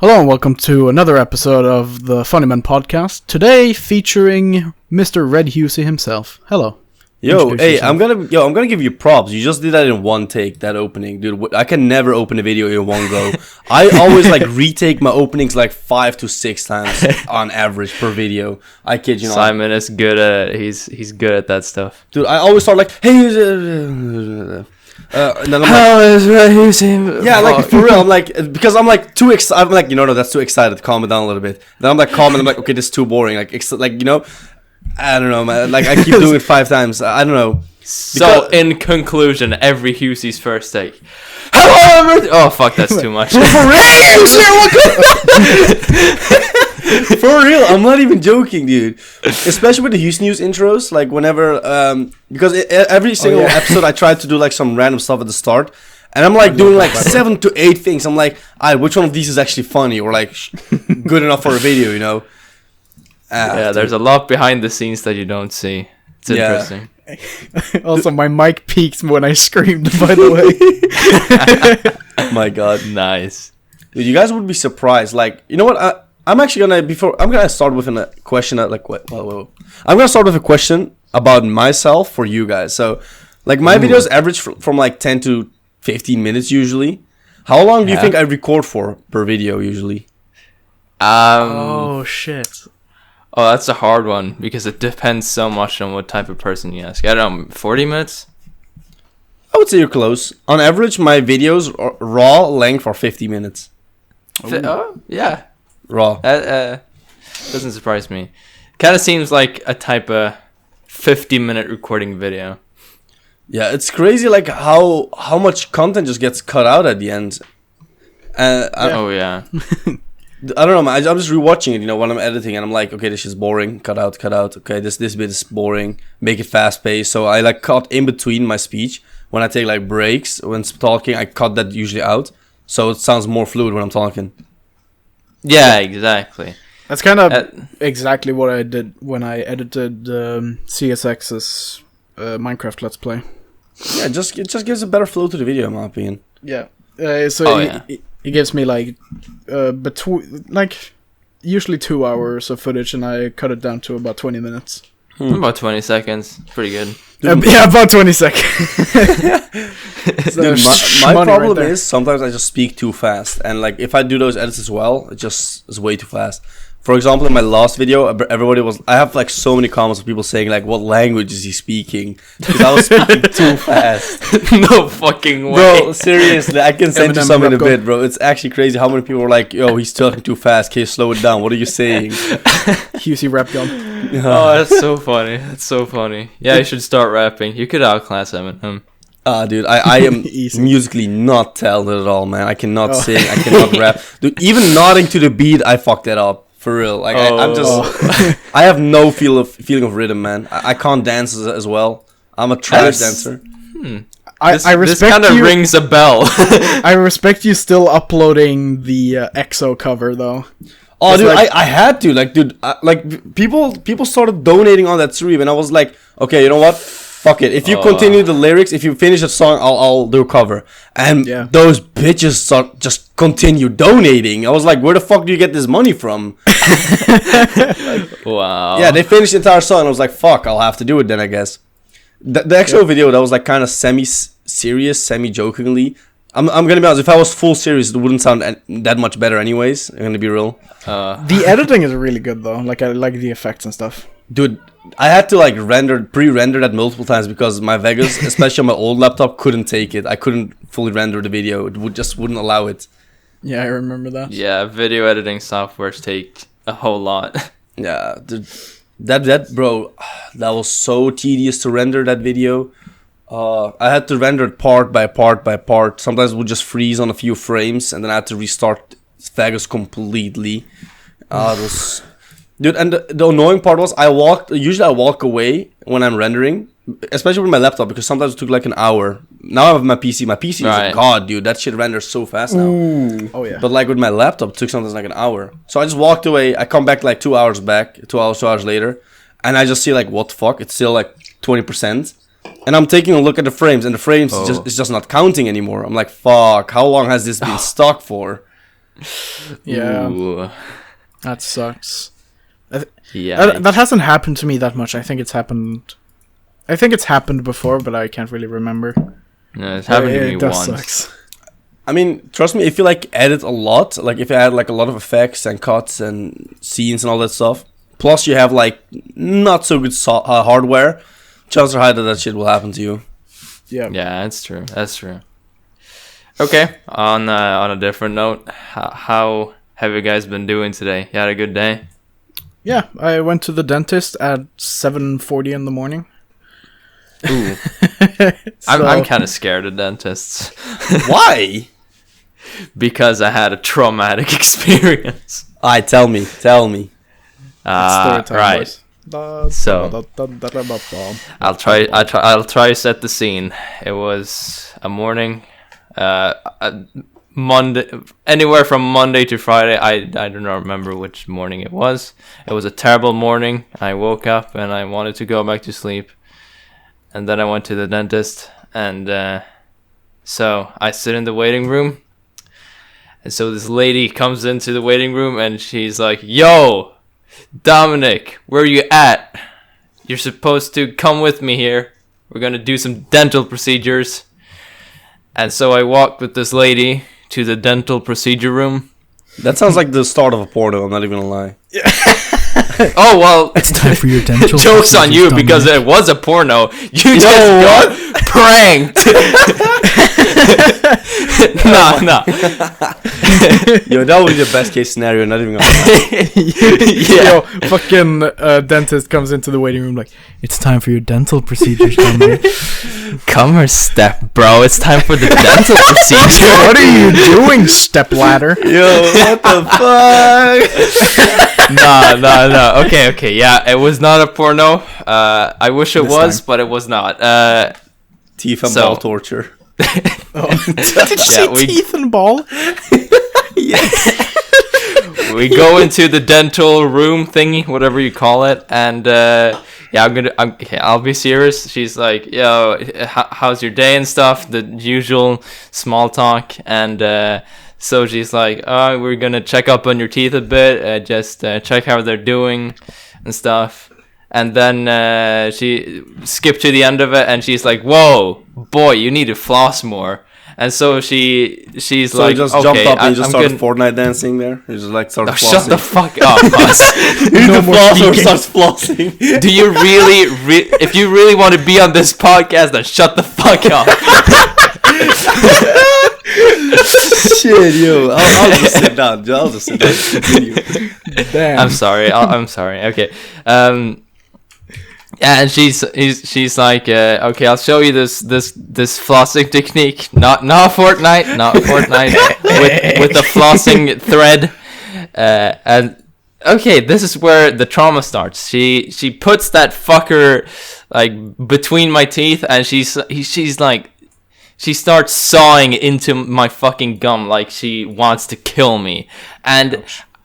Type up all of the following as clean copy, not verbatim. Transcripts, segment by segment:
Hello and welcome to another episode of the FunnyMen podcast. Today featuring Mr. RedHuseey himself. Hello. I'm gonna give you props. You just did that in one take, that opening, dude. I can never open a video in one go. I always retake my openings 5 to 6 times on average per video. I kid you not. Simon is good at it. He's good at that stuff. Dude, I always start hey, and then I'm how is RedHuseey? yeah, for real. I'm because I'm too excited. I'm no, that's too excited. Calm it down a little bit. Then I'm calm, and I'm okay, this is too boring. I don't know, man. I keep doing it 5 times. I don't know. So, in conclusion, every Husey's first take. Hello, oh fuck, that's too much. For real, I'm not even joking, dude. Especially with the Houston News intros, whenever, because every single episode I try to do some random stuff at the start, and I'm doing 7 to 8 things. I'm which one of these is actually funny or good enough for a video, you know? Yeah, there's a lot behind the scenes that you don't see. It's interesting. Also, my mic peaked when I screamed, by the way. My god. Nice. Dude, you guys would be surprised. You know what? I'm actually gonna start with a question. I'm gonna start with a question about myself for you guys. So, my videos average from 10 to 15 minutes usually. How long do you think I record for per video usually? Oh shit. Oh, that's a hard one because it depends so much on what type of person you ask. I don't know, 40 minutes? I would say you're close. On average, my videos are raw length are 50 minutes. Oh, yeah. Raw. That doesn't surprise me. Kind of seems like a type of 50-minute recording video. Yeah, it's crazy how much content just gets cut out at the end. Oh, yeah. I don't know, man. I'm just rewatching it, when I'm editing, and I'm okay, this is boring. Cut out. Okay, this bit is boring. Make it fast paced. So I cut in between my speech when I take breaks when talking. I cut that usually out, so it sounds more fluid when I'm talking. Yeah, exactly. That's kind of exactly what I did when I edited CSX's Minecraft Let's Play. Yeah, it just gives a better flow to the video, in my opinion. Yeah. It gives me between usually 2 hours of footage, and I cut it down to about 20 minutes. About 20 seconds. Pretty good. Yeah, about 20 seconds. Dude, my problem is sometimes I just speak too fast, and if I do those edits as well, it just is way too fast. For example, in my last video, I have so many comments of people saying what language is he speaking? Because I was speaking too fast. No fucking way. Bro, seriously, I can send you some in a bit, bro. It's actually crazy how many people are yo, he's talking too fast. Can you slow it down? What are you saying? Husey rap gun. Oh, that's so funny. That's so funny. Yeah, you should start rapping. You could outclass Eminem. Dude, I am musically not talented at all, man. I cannot sing, I cannot rap. Dude, even nodding to the beat, I fucked that up. For real, I'm just, I have no feeling of rhythm, man. I can't dance as well. I'm a trash dancer. I respect this kind of rings a bell. I respect you still uploading the EXO cover though. Oh, dude, I had to people started donating on that stream, and I was okay, you know what? Fuck it. If you continue the lyrics, if you finish the song, I'll do a cover. And those bitches just continue donating. I was where the fuck do you get this money from? Wow. Yeah, they finished the entire song. I was fuck, I'll have to do it then, I guess. The actual video, that was kind of semi-serious, semi-jokingly. I'm gonna be honest, if I was full serious, it wouldn't sound that much better anyways. I'm gonna be real. The editing is really good though. I like the effects and stuff. Dude, I had to pre-render that multiple times because my Vegas, especially on my old laptop, couldn't take it. I couldn't fully render the video. It wouldn't allow it. Yeah, I remember that. Yeah, video editing softwares take a whole lot. Yeah, dude, that bro, that was so tedious to render that video. I had to render it part by part. Sometimes it would just freeze on a few frames, and then I had to restart Vegas completely. It was... Dude, and the annoying part was usually I walk away when I'm rendering, especially with my laptop, because sometimes it took an hour. Now I have my PC. My PC is god, dude. That shit renders so fast now. Ooh. Oh yeah. But with my laptop, it took sometimes an hour. So I just walked away. I come back 2 hours back, 2 hours later, and I just see what the fuck? It's still 20%. And I'm taking a look at the frames, and the frames it's just not counting anymore. I'm fuck, how long has this been stuck for? Yeah. Ooh. That sucks. Yeah. That hasn't happened to me that much. I think it's happened before, but I can't really remember. No, it's happened to me It does once. sucks. I mean, trust me, if you like edit a lot, like if you add like a lot of effects and cuts and scenes and all that stuff, plus you have like not so good hardware, chances are high that shit will happen to you. Yeah. Yeah, that's true. That's true. Okay, on a different note, how have you guys been doing today? You had a good day? Yeah, I went to the dentist at 7:40 in the morning. Ooh. So- I'm kind of scared of dentists. Why? Because I had a traumatic experience. Alright, tell me. It's story time, Right. boys. So- I'll try to set the scene. It was a morning, Monday, anywhere from Monday to Friday. I do not remember which morning it was. It was a terrible morning. I woke up and I wanted to go back to sleep, and then I went to the dentist, and so I sit in the waiting room, and so this lady comes into the waiting room and she's like, "Yo, Dominic, where are you at? You're supposed to come with me here. We're gonna do some dental procedures." And so I walked with this lady to the dental procedure room. That sounds like the start of a porno, I'm not even gonna lie. Oh, well, It's time for your dental. joke's on you because it was a porno. You just got pranked. No. Yo, that would be the best case scenario, not even gonna lie. Yo, fucking dentist comes into the waiting room like, it's time for your dental procedures, Dominic. Come or step, bro. It's time for the dental procedure. What are you doing, stepladder? Yo, what the fuck? No. Okay. Yeah, it was not a porno. I wish it This was, time. but it was not. Teeth and So- ball torture. Did you say we- teeth and ball? We go into the dental room thingy, whatever you call it, and I'll be serious. She's like, "Yo, how's your day and stuff?" The usual small talk, and so she's like, "Oh, we're gonna check up on your teeth a bit, just check how they're doing and stuff." And then she skipped to the end of it, and she's like, "Whoa, boy, you need to floss more." And so she's So like, you just "Okay, jumped up and you just I'm started gonna- Fortnite dancing there? You just like started Oh, flossing. shut the fuck up, Buzz. You need No to more floss or speaking. starts flossing. Do you really, if you really want to be on this podcast, then shut the fuck up. Shit, yo. I'll just sit down. I'll just sit down. Continue. Damn. I'm sorry. I'm sorry. Okay. Yeah, and she's like, okay, I'll show you this flossing technique. Not Fortnite, with the flossing thread. And okay, this is where the trauma starts. She puts that fucker like between my teeth, and she's like, she starts sawing into my fucking gum like she wants to kill me. And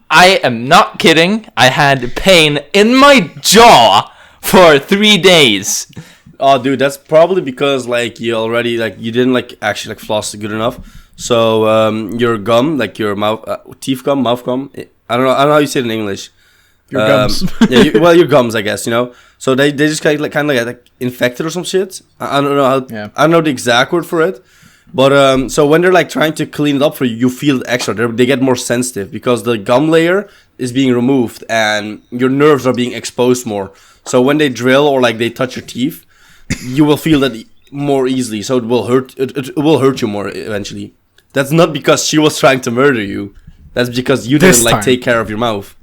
I am not kidding. I had pain in my jaw for 3 days. Oh, dude, that's probably because like you already like you didn't like actually like floss good enough. So your gum, like your mouth, teeth gum, mouth gum. I don't know how you say it in English. Your gums. Yeah, your gums, I guess. You know. So they just kind of like infected or some shit. I don't know how. Yeah. I don't know the exact word for it. But so when they're like trying to clean it up for you, you feel it extra. They get more sensitive because the gum layer is being removed and your nerves are being exposed more. So when they drill or like they touch your teeth, you will feel that more easily. So it will hurt. It will hurt you more eventually. That's not because she was trying to murder you. That's because you didn't like take care of your mouth.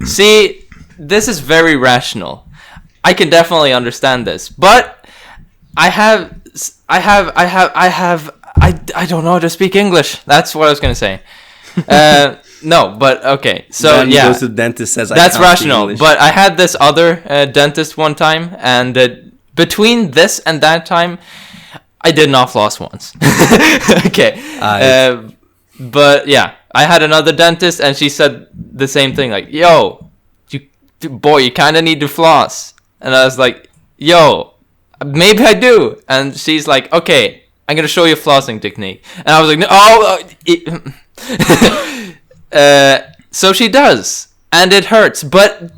See, this is very rational. I can definitely understand this, but I don't know how to speak English. That's what I was gonna say. No, but okay. So then yeah, goes to the dentist, says, that's I can't speak rational. English. But I had this other dentist one time, and between this and that time, I did not floss once. Okay. But yeah, I had another dentist, and she said the same thing, like, "Yo, you kind of need to floss." And I was like, "Yo, maybe I do." And she's like, "Okay, I'm gonna show you a flossing technique." And I was like, So she does, and it hurts. But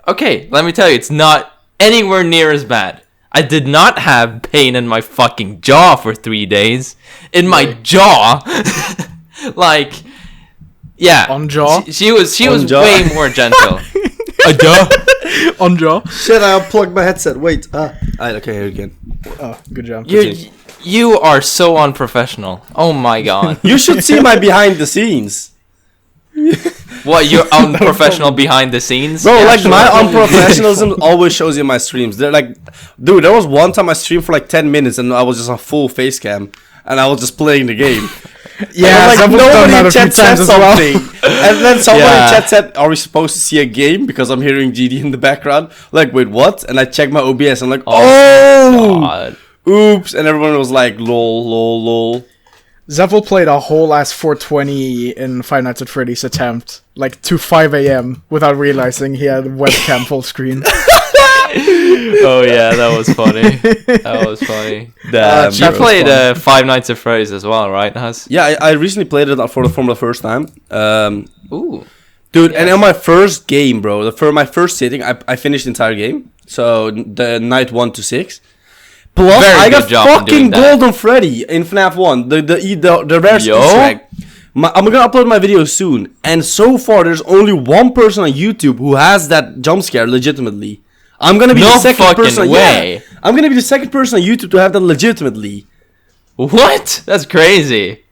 okay, let me tell you, it's not anywhere near as bad. I did not have pain in my fucking jaw for 3 days. In my jaw, like, yeah, on jaw. She was jaw. way more gentle. A jaw. On jaw. Shit! I unplugged my headset. Wait. Okay, here again. Oh, good job. You are so unprofessional. Oh my god. You should see my behind the scenes. What, you're unprofessional behind the scenes? Bro, Yeah, like sure. my unprofessionalism always shows in my streams. They're like, dude, there was one time I streamed for like 10 minutes and I was just on full face cam and I was just playing the game. Yeah, like nobody in chat said something. And then somebody in chat said, "Are we supposed to see a game?" Because I'm hearing GD in the background. Like, wait, what? And I check my OBS. I'm like, oh, God. Oops. And everyone was like, lol. Zephal played a whole ass 420 in Five Nights at Freddy's attempt, like to 5 a.m. without realizing he had webcam full screen. Oh yeah, that was funny. That was funny. Damn, You played Five Nights at Freddy's as well, right, Hus? Yeah, I recently played it for the first time. Ooh. Dude, and in my first game, bro, for my first sitting, I finished the entire game. So the night 1 to 6. Plus, Very I got good job in doing fucking that. Golden Freddy in FNAF 1. The rare Easter egg. I'm gonna upload my video soon. And so far, there's only one person on YouTube who has that jump scare legitimately. I'm gonna be No the second fucking person. way. Yeah, I'm gonna be the second person on YouTube to have that legitimately. What? That's crazy.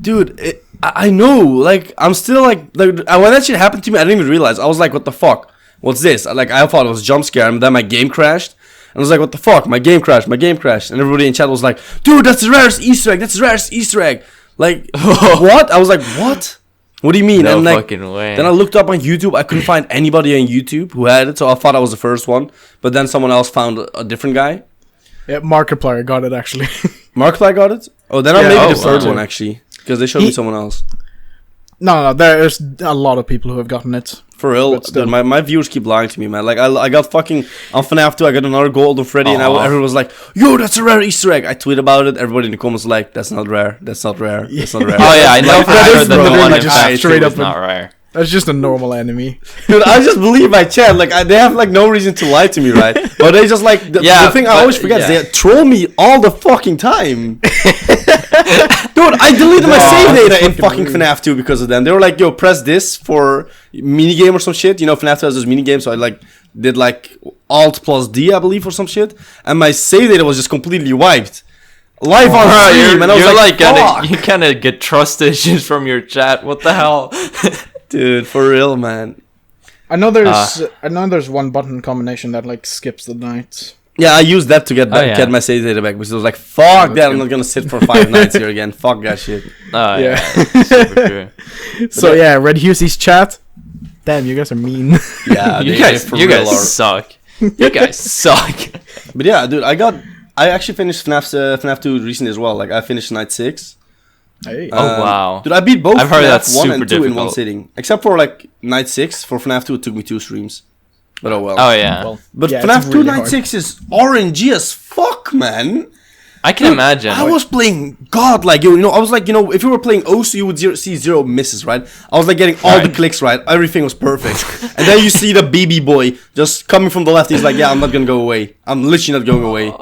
Dude, I know. Like, I'm still like when that shit happened to me, I didn't even realize. I was like, what the fuck? What's this? Like, I thought it was a jump scare, and then my game crashed. And I was like, what the fuck? My game crashed. And everybody in chat was like, dude, that's the rarest Easter egg. Like, what? I was like, what? What do you mean? No and like, fucking way. Then I looked up on YouTube. I couldn't find anybody on YouTube who had it, so I thought I was the first one. But then someone else found a different guy. Yeah, Markiplier got it actually. Markiplier got it? Oh, then I maybe the third wow. one, actually. Because they showed me someone else. No, there's a lot of people who have gotten it. For real, dude, my viewers keep lying to me, man. Like, I got fucking on FNAF 2, I got another Golden Freddy, and everyone was like, yo, that's a rare Easter egg. I tweet about it, everybody in the comments was like, that's not rare. Oh yeah, I know Like, for sure that the literally one in just FNAF straight 2 up is not rare. That's just a normal enemy. Dude, I just believe my chat. Like, they have like no reason to lie to me, right? But they just like the thing I always forget is they troll me all the fucking time. Dude, I deleted my save data in fucking FNAF 2 because of them. They were like, yo, press this for minigame or some shit. You know, FNAF 2 has those minigames, so I like did like Alt plus D, I believe, or some shit. And my save data was just completely wiped. Live on stream, and I was like, fuck. You kind of get trust issues from your chat. What the hell? Dude, for real, man. I know there's one button combination that like skips the night. Yeah, I used that to get my save data back, because I was like, fuck that, I'm not gonna sit for 5 nights here again. Fuck that shit. Oh yeah, super true. So yeah, RedHuseey's chat. Damn, you guys are mean. Yeah, you guys suck. You guys suck. But yeah, dude, I actually finished FNAF 2 recently as well. Like, I finished night 6. Hey. Oh wow. Dude, I beat both I've heard FNAF that's 1 super and 2 in one difficult. sitting. Except for like night 6. For FNAF 2 it took me 2 streams. But oh well. Oh yeah. Well, But yeah, FNAF it's 2 really night hard. 6 is RNG as fuck, man. I can imagine. I was playing God, like, you know, I was like, you know, if you were playing OSU, you would see 0 misses, right? I was like getting all the clicks right. Everything was perfect. And then you see the BB boy just coming from the left. He's like, yeah, I'm not gonna go away. I'm literally not going away.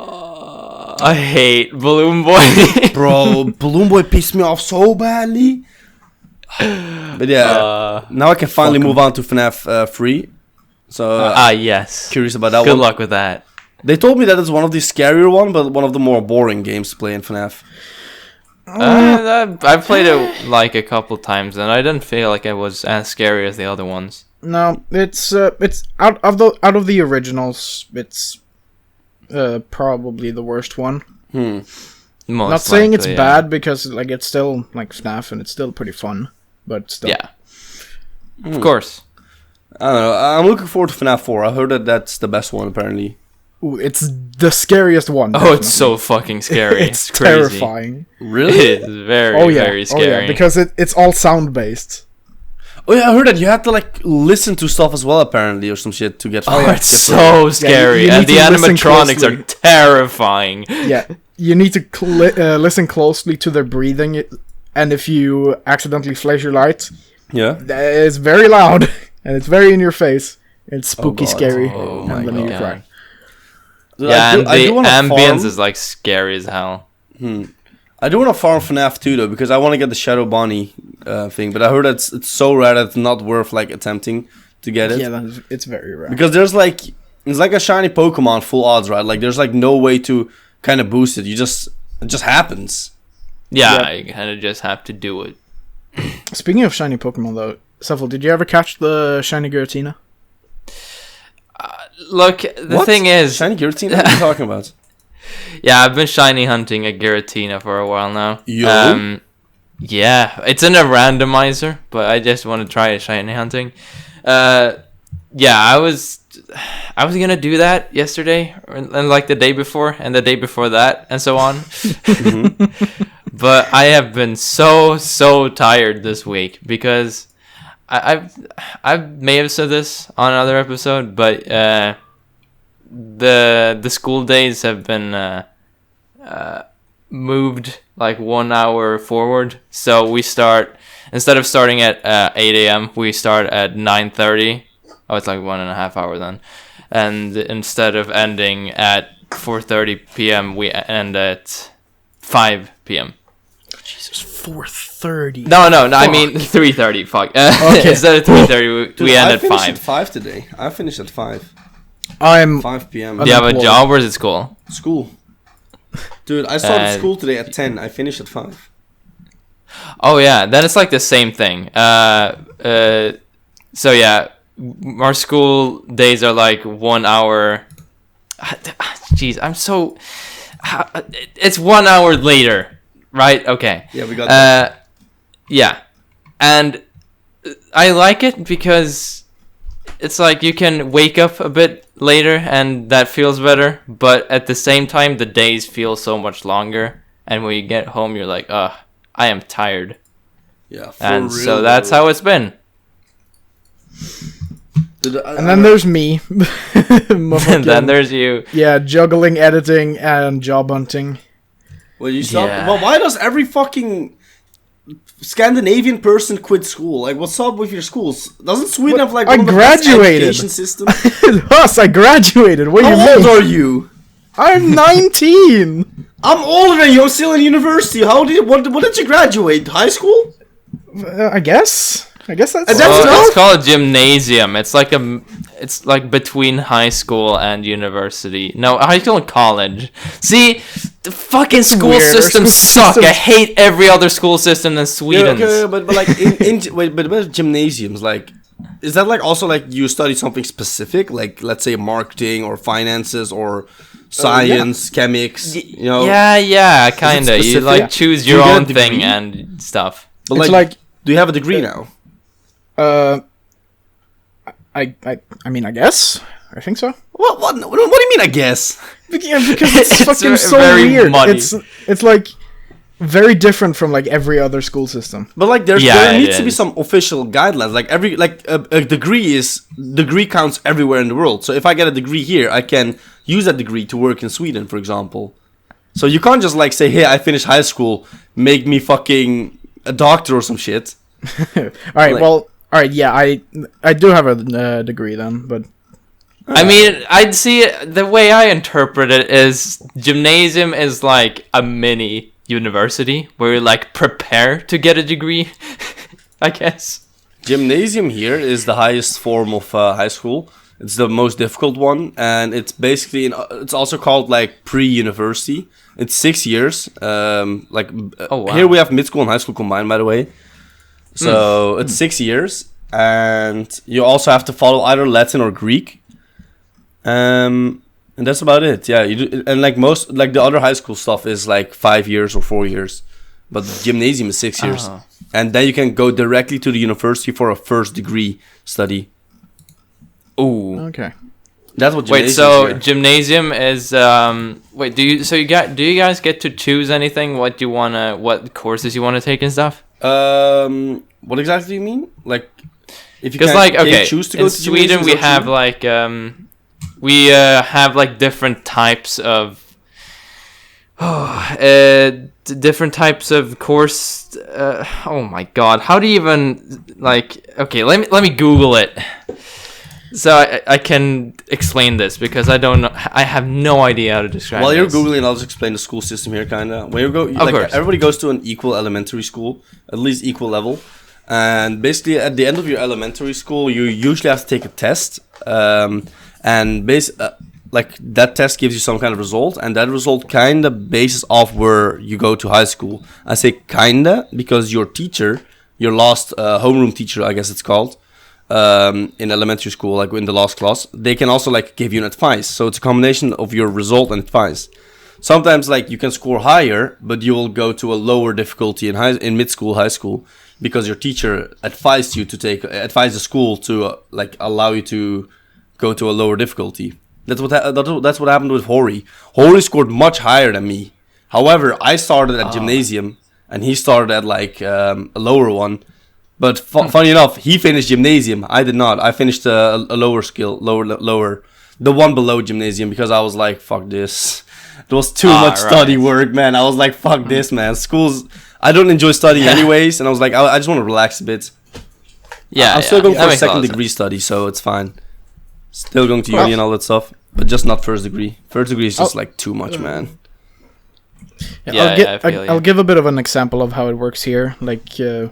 I hate Balloon Boy. Bro, Balloon Boy pissed me off so badly. But yeah, now I can finally move on to FNAF 3. So yes. Curious about that Good one. luck with that. They told me that it's one of the scarier one, but one of the more boring games to play in FNAF. I played it like a couple times, and I didn't feel like it was as scary as the other ones. No, it's out of the originals, it's probably the worst one. Most Not saying it's likely, bad, because like it's still like FNAF and it's still pretty fun, but still. Yeah. Of course. I don't know. I'm looking forward to FNAF 4. I heard that that's the best one, apparently. Ooh, it's the scariest one. Oh, it's so fucking scary. It's crazy. terrifying. Really? It is very scary. Oh yeah, because it's all sound based. Oh yeah, I heard that you had to like listen to stuff as well, apparently, or some shit to get. It's so scary, you and need the to listen animatronics closely. are terrifying. Yeah, you need to listen closely to their breathing, and if you accidentally flash your light, Yeah. It's very loud and it's very in your face. It's spooky, scary, Oh and then you cry. Yeah, and the ambience is like scary as hell. I do want to farm FNAF 2 though, because I want to get the Shadow Bonnie thing, but I heard it's so rare that it's not worth like attempting to get it. Yeah, it's very rare. Because it's like a shiny Pokemon full odds, right? Like there's like no way to kind of boost it. It just happens. Yeah, you kind of just have to do it. Speaking of shiny Pokemon though, Zephal, did you ever catch the shiny Giratina? Look, the thing is... Shiny Giratina? What are you talking about? Yeah, I've been shiny hunting a Giratina for a while now. Yo. Yeah, it's in a randomizer, but I just want to try shiny hunting. Yeah, I was gonna do that yesterday, and like the day before, and the day before that, and so on. But I have been so tired this week because I may have said this on another episode, but the school days have been moved like 1 hour forward. So we start, instead of starting at 8 a.m., we start at 9:30. Oh, it's like 1.5 hours then. And instead of ending at 4:30 p.m., we end at 5 p.m. Jesus, 4:30. No, I mean 3:30. Fuck. Okay. Instead of 3:30, we end at 5. I finished at 5 today. I finished at 5. I'm 5 p.m. Do you have a job or is it school? School. Dude, I started school today at 10. I finished at 5. Oh yeah, then it's like the same thing. So yeah, our school days are like 1 hour. Jeez, I'm so. It's 1 hour later, right? Okay. Yeah, we got that. Yeah, and I like it because it's like you can wake up a bit later and that feels better, but at the same time the days feel so much longer, and when you get home you're like, I am tired. Yeah, and so that's how it's been. And then there's me. And then there's you. Yeah, juggling, editing, and job hunting. Well, you stop. Yeah. Well, why does every fucking Scandinavian person quit school? Like, what's up with your schools? Doesn't Sweden have like one of the best education system? Us, I graduated. What do you mean? How old are you? I'm 19. I'm older than you. I'm still in university. What did you graduate? High school? I guess that's. It's called a gymnasium. It's like between high school and university. No, high school and college. See, the fucking school systems suck. I hate every other school system than Sweden's. Yeah, okay, but like but gymnasiums, like, is that like also like you study something specific, like let's say marketing or finances or science, chemics? You know? Yeah, kinda. You like choose your own thing and stuff. But like, do you have a degree now? I mean, I guess. I think so. What do you mean, I guess? Yeah, because it's fucking so weird. Muddy. It's like very different from like every other school system. But like there needs to be some official guidelines. Like a degree counts everywhere in the world. So if I get a degree here, I can use that degree to work in Sweden, for example. So you can't just like say, "Hey, I finished high school, make me fucking a doctor or some shit." All right, yeah, I do have a degree then, but I mean, I'd see it, the way I interpret it is gymnasium is like a mini university where you like prepare to get a degree, I guess. Gymnasium here is the highest form of high school. It's the most difficult one, and it's basically it's also called like pre-university. It's 6 years. Here we have mid school and high school combined, by the way. So it's 6 years, and you also have to follow either Latin or Greek. And that's about it. Yeah, you do, and like most, like the other high school stuff is like 5 years or 4 years, but the gymnasium is 6 years, and then you can go directly to the university for a first degree study. Ooh, okay. That's what. Gymnasium is here. Gymnasium is do you guys get to choose anything? What courses you wanna take and stuff? What exactly do you mean? Like, if you can choose to go to Sweden, we have like different types of Different types of course. Oh my god, how do you even Okay, let me Google it. So I can explain this because I don't know. I have no idea how to describe. While you're this. googling, I'll just explain the school system here, kinda. When you go, Of course. everybody goes to an equal elementary school, at least equal level, and basically at the end of your elementary school, you usually have to take a test, and that test gives you some kind of result, and that result kinda bases off where you go to high school. I say kinda because your teacher, your last homeroom teacher, I guess it's called. In elementary school, like in the last class, they can also give you an advice. So it's a combination of your result and advice. Sometimes you can score higher, but you will go to a lower difficulty in mid school, high school, because your teacher advised the school to allow you to go to a lower difficulty. That's what happened with Hori. Hori scored much higher than me. Lower I started at gymnasium, and he started at a lower one. But funny enough, he finished gymnasium. I did not. I finished a lower skill, lower, the one below gymnasium, because I was like, fuck this. It was too much study work, man. I was like, fuck this, man. I don't enjoy studying anyways, and I was like, I just want to relax a bit. Yeah, I'm still going for a second degree study, so it's fine. Still going to uni and all that stuff, but just not first degree. First degree is just too much, man. I'll give a bit of an example of how it works here,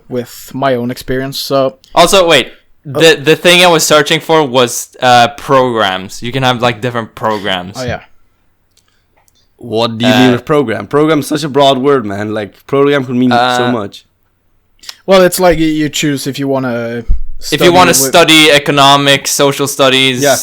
with my own experience. So also, wait, the thing I was searching for was programs. You can have different programs. Oh yeah. What do you mean with program? Program is such a broad word, man. Program could mean so much. Well, it's you choose if you want to. If you want to study economics, social studies. Yeah,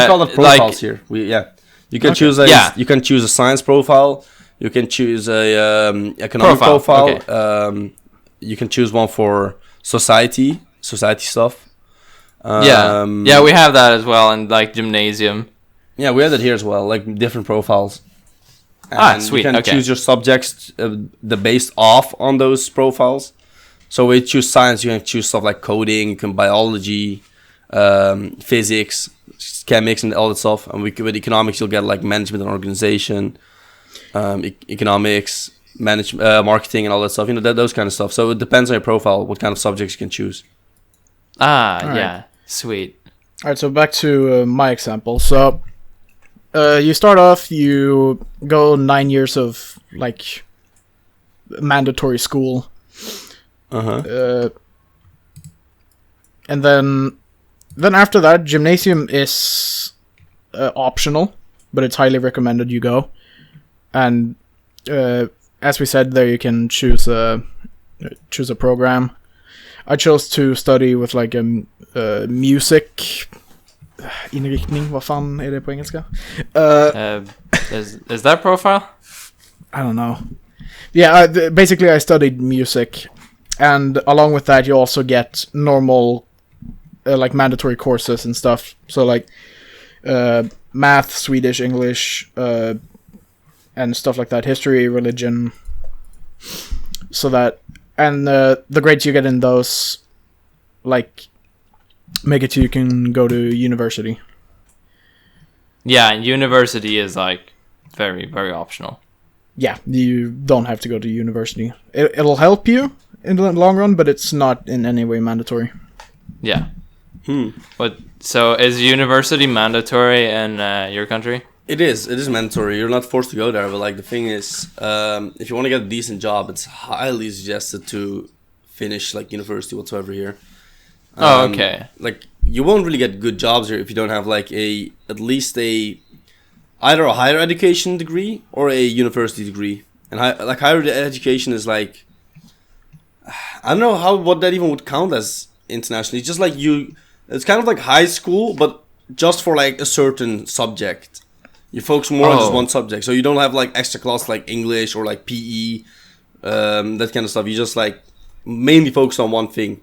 we call it profiles here. You can choose You can choose a science profile. You can choose a economic profile. Okay. You can choose one for society stuff. We have that as well in gymnasium. Yeah, we have that here as well, different profiles. And sweet. You can choose your subjects based off on those profiles. So we choose science. You can choose stuff like coding, you can biology, physics, chemics, and all that stuff. And with economics, you'll get management and organization. Economics, marketing, and all that stuff. Those kind of stuff. So it depends on your profile, what kind of subjects you can choose. Right. Sweet. All right, so back to my example. So you start off, you go 9 years of mandatory school. And then after that, gymnasium is optional, but it's highly recommended you go. And as we said, there you can choose a program. I chose to study with music inriktning. Vad fan är det på engelska? Is that profile? I don't know. Yeah, basically I studied music, and along with that you also get normal mandatory courses and stuff. So math, Swedish, English, and stuff like that, history, religion, so that, and the grades you get in those, make it so you can go to university. Yeah, and university is very, very optional. Yeah, you don't have to go to university. It'll help you in the long run, but it's not in any way mandatory. Yeah. But so is university mandatory in your country? It is mandatory. You're not forced to go there, but the thing is, if you want to get a decent job, it's highly suggested to finish university whatsoever here. Okay. You won't really get good jobs here if you don't have at least either a higher education degree or a university degree. And higher education is I don't know what that even would count as internationally. It's just it's kind of like high school, but just for a certain subject. You focus more on just one subject, so you don't have extra class English or PE, that kind of stuff. You just mainly focus on one thing.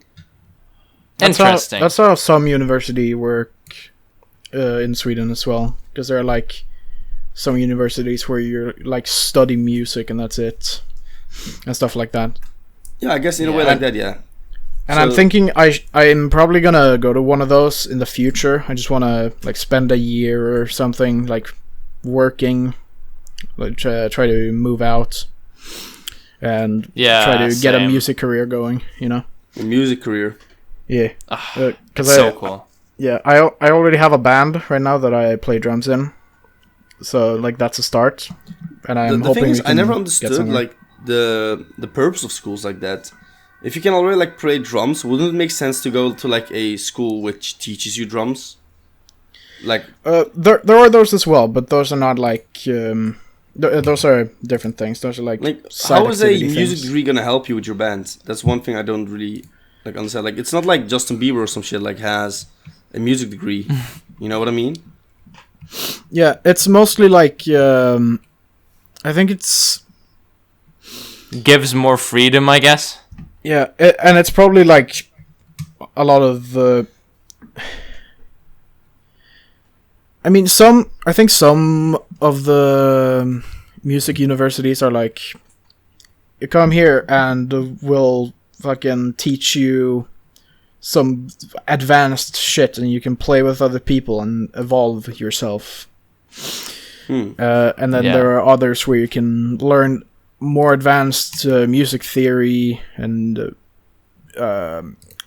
Interesting. That's how some university work in Sweden as well, because there are some universities where you're study music and that's it, and stuff like that. Yeah, I guess in a way like that, yeah. And so, I'm thinking I'm probably gonna go to one of those in the future. I just want to spend a year or something working like try to move out and try to get a music career going. You know, a music career. Yeah, because so cool. Yeah, I already have a band right now that I play drums in, so like that's a start. And I'm the hoping thing is, I never understood like the purpose of schools like that. If you can already like play drums, wouldn't it make sense to go to like a school which teaches you drums? Like there are those as well, but those are not like those are different things. Those are like how is a music things. degree gonna help you with your band? That's one thing I don't really like understand. Like it's not like Justin Bieber or some shit like has a music degree. You know what I mean? Yeah, it's mostly like I think it's gives more freedom, I guess. Yeah, and it's probably like a lot of I mean, I think some of the music universities are like, you come here and we'll fucking teach you some advanced shit and you can play with other people and evolve yourself. And then there are others where you can learn more advanced music theory and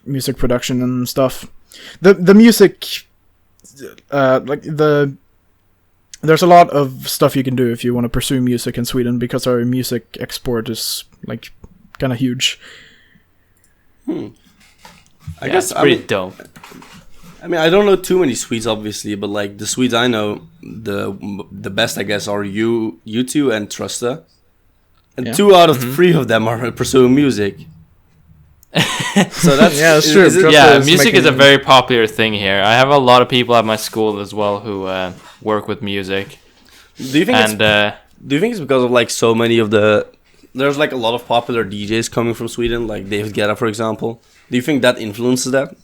music production and stuff. The music, there's a lot of stuff you can do if you want to pursue music in Sweden, because our music export is like kind of huge. I guess it's pretty dope. I mean, I don't know too many Swedes, obviously, but like the Swedes I know, the best, I guess, are you two and Trusta, and 2 out of 3 of them are pursuing music. So that's true. Music is a very popular thing here. I have a lot of people at my school as well who work with music. Do you think it's because of like so many of there's like a lot of popular DJs coming from Sweden, like David Guetta, for example? Do you think that influences that?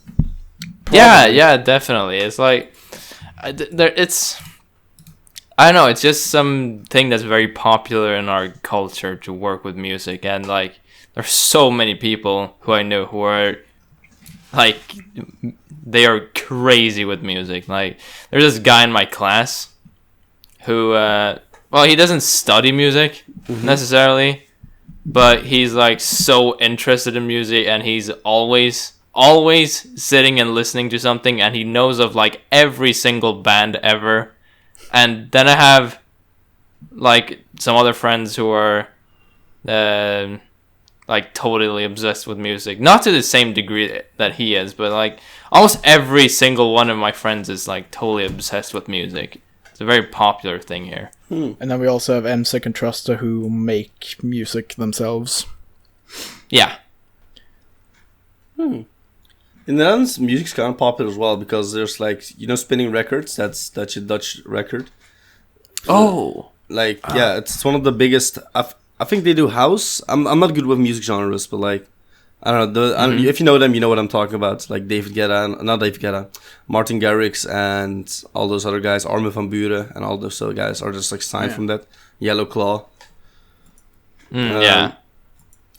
Probably. Yeah, definitely. It's like I don't know. It's just something that's very popular in our culture to work with music, and like there's so many people who I know who are like they are crazy with music. Like there's this guy in my class who he doesn't study music necessarily, but he's like so interested in music, and he's always sitting and listening to something, and he knows of like every single band ever. And then I have like some other friends who are like totally obsessed with music, not to the same degree that he is, but like almost every single one of my friends is like totally obsessed with music. It's a very popular thing here. And then we also have MSIC and Trusta who make music themselves. Yeah. In the Netherlands, music's kind of popular as well, because there's like, Spinning Records, that's a Dutch record. Oh. Like, it's one of the biggest. I think they do house. I'm not good with music genres, but like, I don't know. If you know them, you know what I'm talking about. Like David Guetta, not David Guetta, Martin Garrix, and all those other guys, Armin van Buuren, and all those other guys are just like signed from that. Yellow Claw.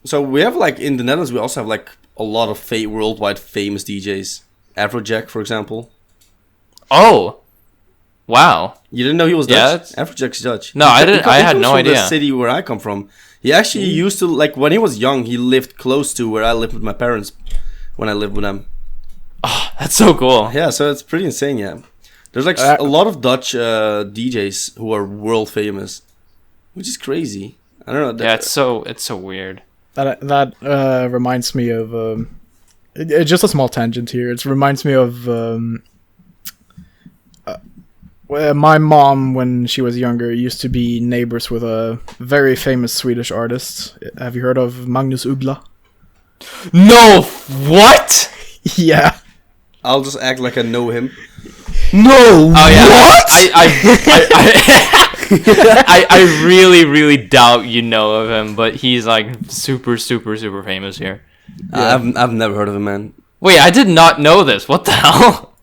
So we have like in the Netherlands, we also have like a lot of worldwide famous DJs. Afrojack, for example. Oh, wow! You didn't know he was Dutch? Afrojack's Dutch. No, I didn't. I had no idea. The city where I come from. He actually used to, like, when he was young, he lived close to where I lived with my parents when I lived with them. Oh, that's so cool. Yeah, so it's pretty insane. Yeah, there's like a lot of Dutch DJs who are world famous, which is crazy. I don't know. It's so weird. That reminds me of just a small tangent here. It reminds me of my mom, when she was younger, used to be neighbors with a very famous Swedish artist. Have you heard of Magnus Uggla? No, what? Yeah. I'll just act like I know him. No. Oh yeah. What? I really, really doubt you know of him, but he's like super, super, super famous here. Yeah. I've never heard of him, man. Wait, I did not know this. What the hell?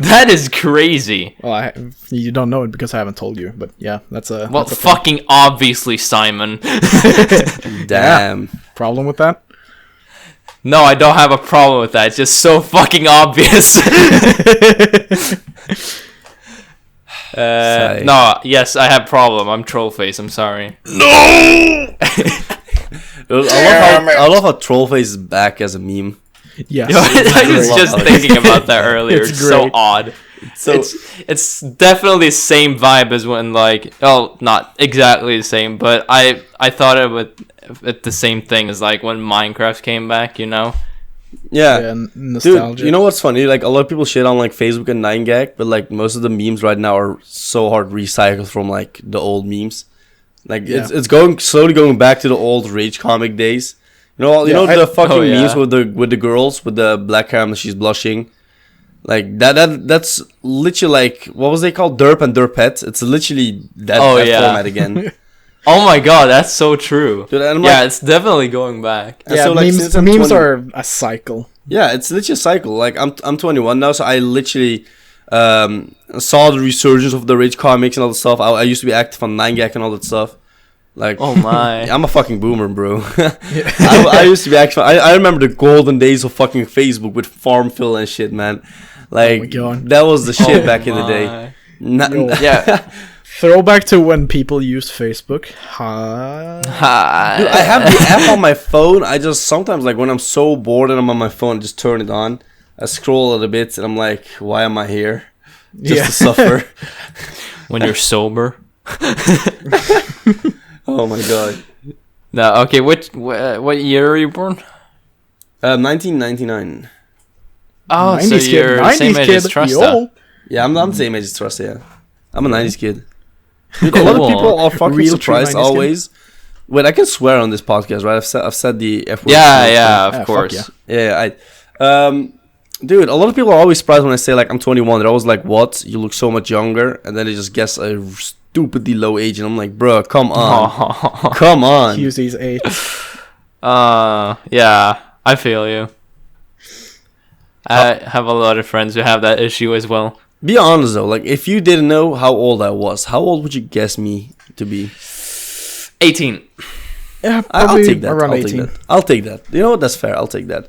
That is crazy. Well, you don't know it because I haven't told you, but yeah, that's a... Well, that's a fucking obviously, Simon. Damn. Yeah. Problem with that? No, I don't have a problem with that. It's just so fucking obvious. No, yes, I have problem. I'm Trollface. I'm sorry. No. I love how Trollface is back as a meme. Yes. I was just thinking about that earlier. It's so great. odd. So It's definitely the same vibe as when not exactly the same, but I thought it the same thing as like when Minecraft came back, you know? yeah. Nostalgia. Dude, you know what's funny? Like a lot of people shit on like Facebook and 9gag, but like most of the memes right now are so hard recycled from like the old memes. Like it's slowly going back to the old Rage comic days. You know the fucking memes with the girls with the black hair and she's blushing. Like that's literally like what was they called? Derp and Derpette. It's literally that format again. Oh my god, that's so true. Dude, it's definitely going back. And yeah, so, like, memes are a cycle. Yeah, it's literally a cycle. Like I'm 21 now, so I literally saw the resurgence of the Rage comics and all that stuff. I used to be active on 9gag and all that stuff. Like, oh my, I'm a fucking boomer, bro. I used to be active. I remember the golden days of fucking Facebook with Farmville and shit, man. Like that was the shit back in the day. Yeah. Throwback to when people used Facebook. Hi. Dude, I have the app on my phone. I just sometimes, like, when I'm so bored and I'm on my phone, just turn it on. I scroll a little bit and I'm like, why am I here? Just to suffer. When you're sober. Oh my god. No, okay. What year are you born? 1999. Oh, so you're the same age as Trusta. Yeah, I'm the same age as Trusta. Yeah, I'm a 90s kid. Dude, a lot of people are fucking Real surprised always. Wait, I can swear on this podcast, right? I've said the F word. Yeah, of course. Yeah, dude, a lot of people are always surprised when I say like I'm 21. They're always like, "What? You look so much younger," and then they just guess a stupidly low age, and I'm like, "Bro, come on, come on." Hughes 8. Yeah, I feel you. I have a lot of friends who have that issue as well. Be honest though, like if you didn't know how old I was, how old would you guess me to be? 18. Yeah, I'll take that. Around 18. I'll take that. You know what? That's fair. I'll take that.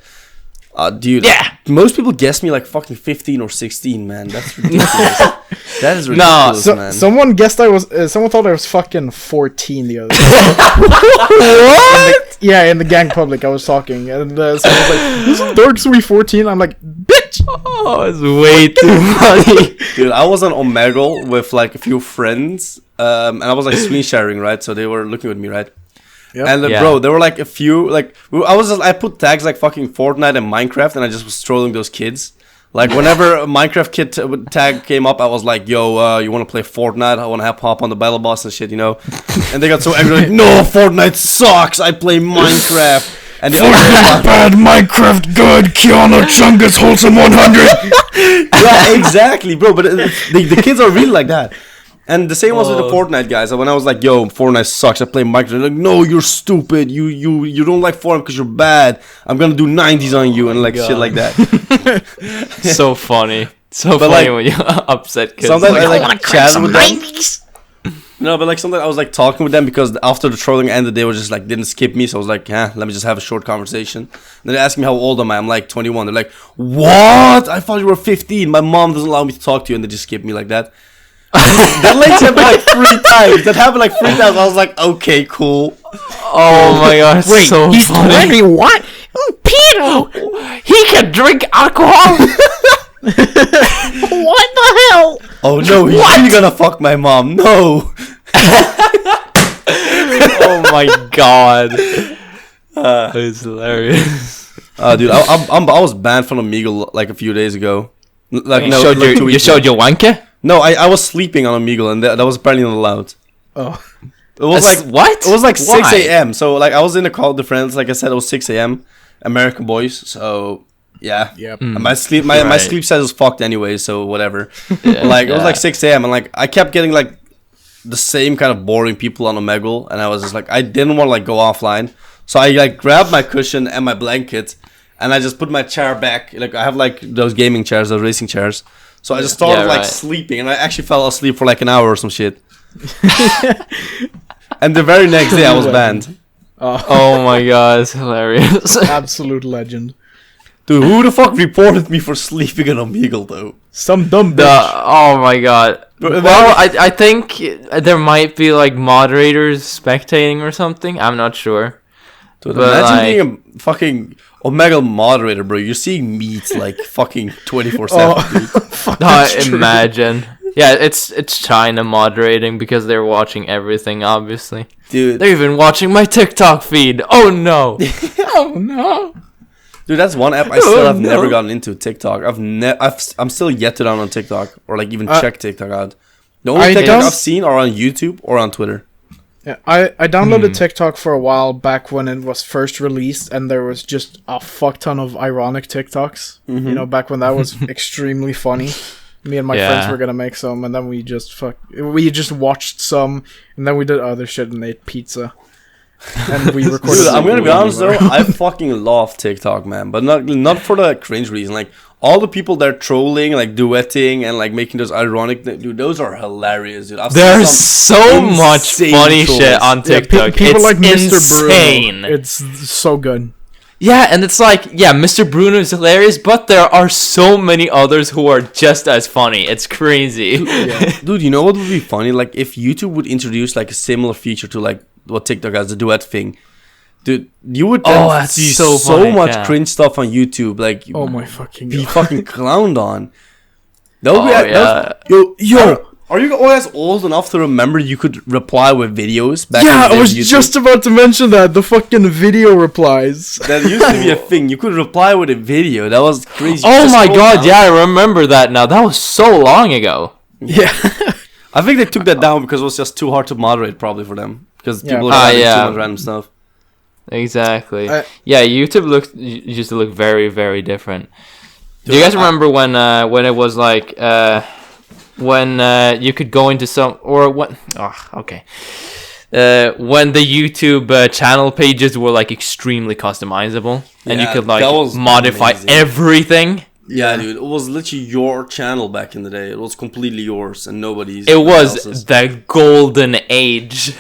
Dude. Yeah. Most people guess me like fucking 15 or 16, man. That's ridiculous. That is ridiculous, man. Someone guessed I was. Someone thought I was fucking 14 the other day. What? In the gang public, I was talking, and someone was like, "Isn't Darkswe 14?" I'm like, "Bitch!" Oh, it's way too funny. Dude, I was on Omegle with like a few friends, and I was like screen sharing, right? So they were looking at me, right? Yep. And bro, there were like a few, like I put tags like fucking Fortnite and Minecraft, and I just was trolling those kids. Like whenever a Minecraft kid tag came up, I was like, "Yo, you want to play Fortnite? I want to hop on the battle boss and shit, you know." And they got so angry, like, "No, Fortnite sucks. I play Minecraft." And the Fortnite bad, Minecraft good. Keanu Chungus wholesome 100. Yeah, exactly, bro. But the kids are really like that. And the same was with the Fortnite guys. When I was like, "Yo, Fortnite sucks. I play Minecraft." They're like, "No, you're stupid. You don't like Fortnite because you're bad. I'm gonna do 90s on you," and like shit like that. So funny. So funny, like, when you upset kids. Sometimes like, I like chat with them. No, but like sometimes I was like talking with them because after the trolling ended, they were just like didn't skip me. So I was like, let me just have a short conversation. And then they asked me how old am I. I'm like 21. They're like, "What? I thought you were 15. My mom doesn't allow me to talk to you," and they just skip me like that. That like happened like 3 times. That happened like 3 times. I was like, okay, cool. Oh my god, wait, so he's funny. 21? Peter, he can drink alcohol. What the hell? Oh no, he's really gonna fuck my mom. No. Oh my god. It's hilarious. Dude, I was banned from Omegle like a few days ago. Like you showed your wanker? No, I was sleeping on Omegle, and that was apparently not allowed. Oh. It was like what? It was like 6 a.m. So like I was in a call with the friends. Like I said, it was 6 a.m. American boys. So yeah. Yep. And my sleep set was fucked anyway. So whatever. It was like 6 a.m. and like I kept getting like the same kind of boring people on Omegle, and I was just like I didn't want to like go offline. So I like grabbed my cushion and my blanket, and I just put my chair back. Like I have like those gaming chairs, those racing chairs. So I just started sleeping, and I actually fell asleep for like an hour or some shit. And the very next day I was banned. Oh my god, it's hilarious. Absolute legend. Dude, who the fuck reported me for sleeping on Omegle though? Some dumb bitch. Oh my god. Well, I think there might be like moderators spectating or something. I'm not sure. Dude, imagine being a fucking Omega moderator, bro. You're seeing meats like fucking 24/7. Imagine. Yeah, it's China moderating because they're watching everything, obviously. Dude, they're even watching my TikTok feed. Oh no! Oh no! Dude, that's one app I still have never gotten into. TikTok. I'm still yet to download TikTok or like even check TikTok out. The only TikTok I've seen are on YouTube or on Twitter. Yeah, I downloaded TikTok for a while back when it was first released, and there was just a fuck ton of ironic TikToks. You know, back when that was extremely funny. Me and my friends were gonna make some, and then we just watched some, and then we did other shit and ate pizza. And we recorded. Dude, I'm gonna be honest though, I fucking love TikTok, man, but not for the cringe reason. Like all the people that are trolling, like duetting and like making those ironic, dude, those are hilarious, dude. There's so much funny shit on TikTok. People it's like Mr. insane. Bruno. It's so good. Yeah, and it's like, Mr. Bruno is hilarious, but there are so many others who are just as funny. It's crazy. Dude, you know what would be funny? Like if YouTube would introduce like a similar feature to like what TikTok has, the duet thing. Dude, you would see so much cringe stuff on YouTube. Like, oh my fucking be God. fucking clowned on. That would be yo. Are you guys old enough to remember you could reply with videos back in the day? I was just about to mention that. The fucking video replies. That used to be a thing. You could reply with a video. That was crazy. Oh my God, yeah, I remember that now. That was so long ago. Yeah. I think they took that down because it was just too hard to moderate probably for them. Because people are too much random stuff. Exactly. YouTube used to look very, very different. Do you guys remember when it was like... when you could go into some or what when the YouTube channel pages were like extremely customizable and you could like modify everything. Yeah, dude, it was literally your channel back in the day. It was completely yours and nobody's. It was the golden age.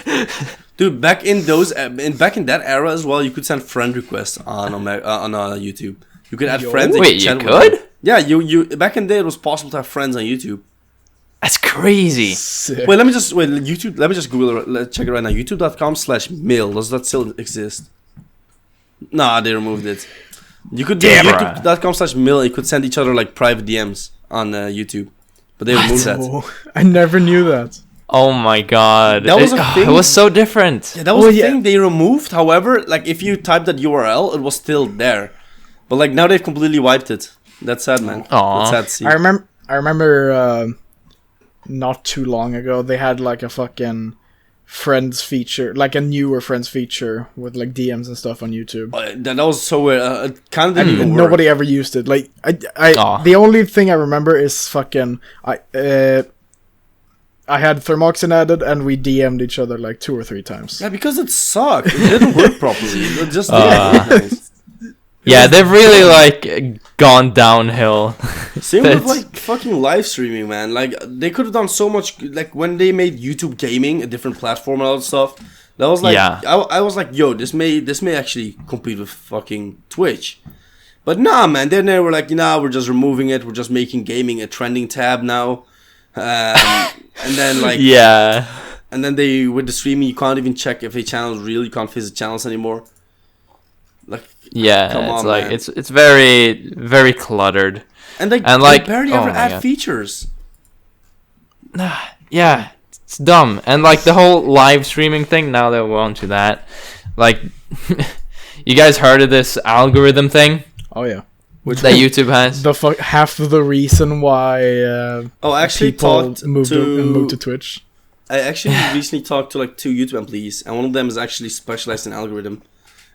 Dude, back in that era as well, you could send friend requests on YouTube. You could add friends. Wait, you could? Yeah, you back in the day it was possible to have friends on YouTube. That's crazy. Sick. Let me just YouTube. Let me just Google it. Let's check it right now. YouTube.com/mill. Does that still exist? Nah, they removed it. You could do YouTube.com/mill. You could send each other like private DMs on YouTube, but they removed that. I never knew that. Oh my God, that was a thing. It was so different. Yeah, that was a thing they removed. However, like if you typed that URL, it was still there. But like now they've completely wiped it. That's sad, man. Aww. That's sad to see. I remember. Not too long ago, they had like a fucking friends feature, like a newer friends feature with like DMs and stuff on YouTube. That was so weird. It kind of didn't even work. Nobody ever used it. Like the only thing I remember is fucking I had Thermoxin added and we DM'd each other like 2 or 3 times. Yeah, because it sucked. It didn't work properly. It just yeah, they've really like gone downhill. Same with like fucking live streaming, man. Like they could have done so much. Like when they made YouTube Gaming a different platform and all that stuff. That was like I was like, yo, this may actually compete with fucking Twitch. But nah, man. Then they were like, nah, we're just removing it. We're just making gaming a trending tab now. And then like and then they with the streaming, you can't even check if a channel is real. You can't visit channels anymore. Like it's like man. It's very, very cluttered. And they barely ever add features. Yeah, it's dumb. And like the whole live streaming thing, now that we're on to that, like, you guys heard of this algorithm thing? Oh yeah. Which that YouTube has? Half of the reason why actually people moved to Twitch. I actually recently talked to like 2 YouTube employees, and one of them is actually specialized in algorithm.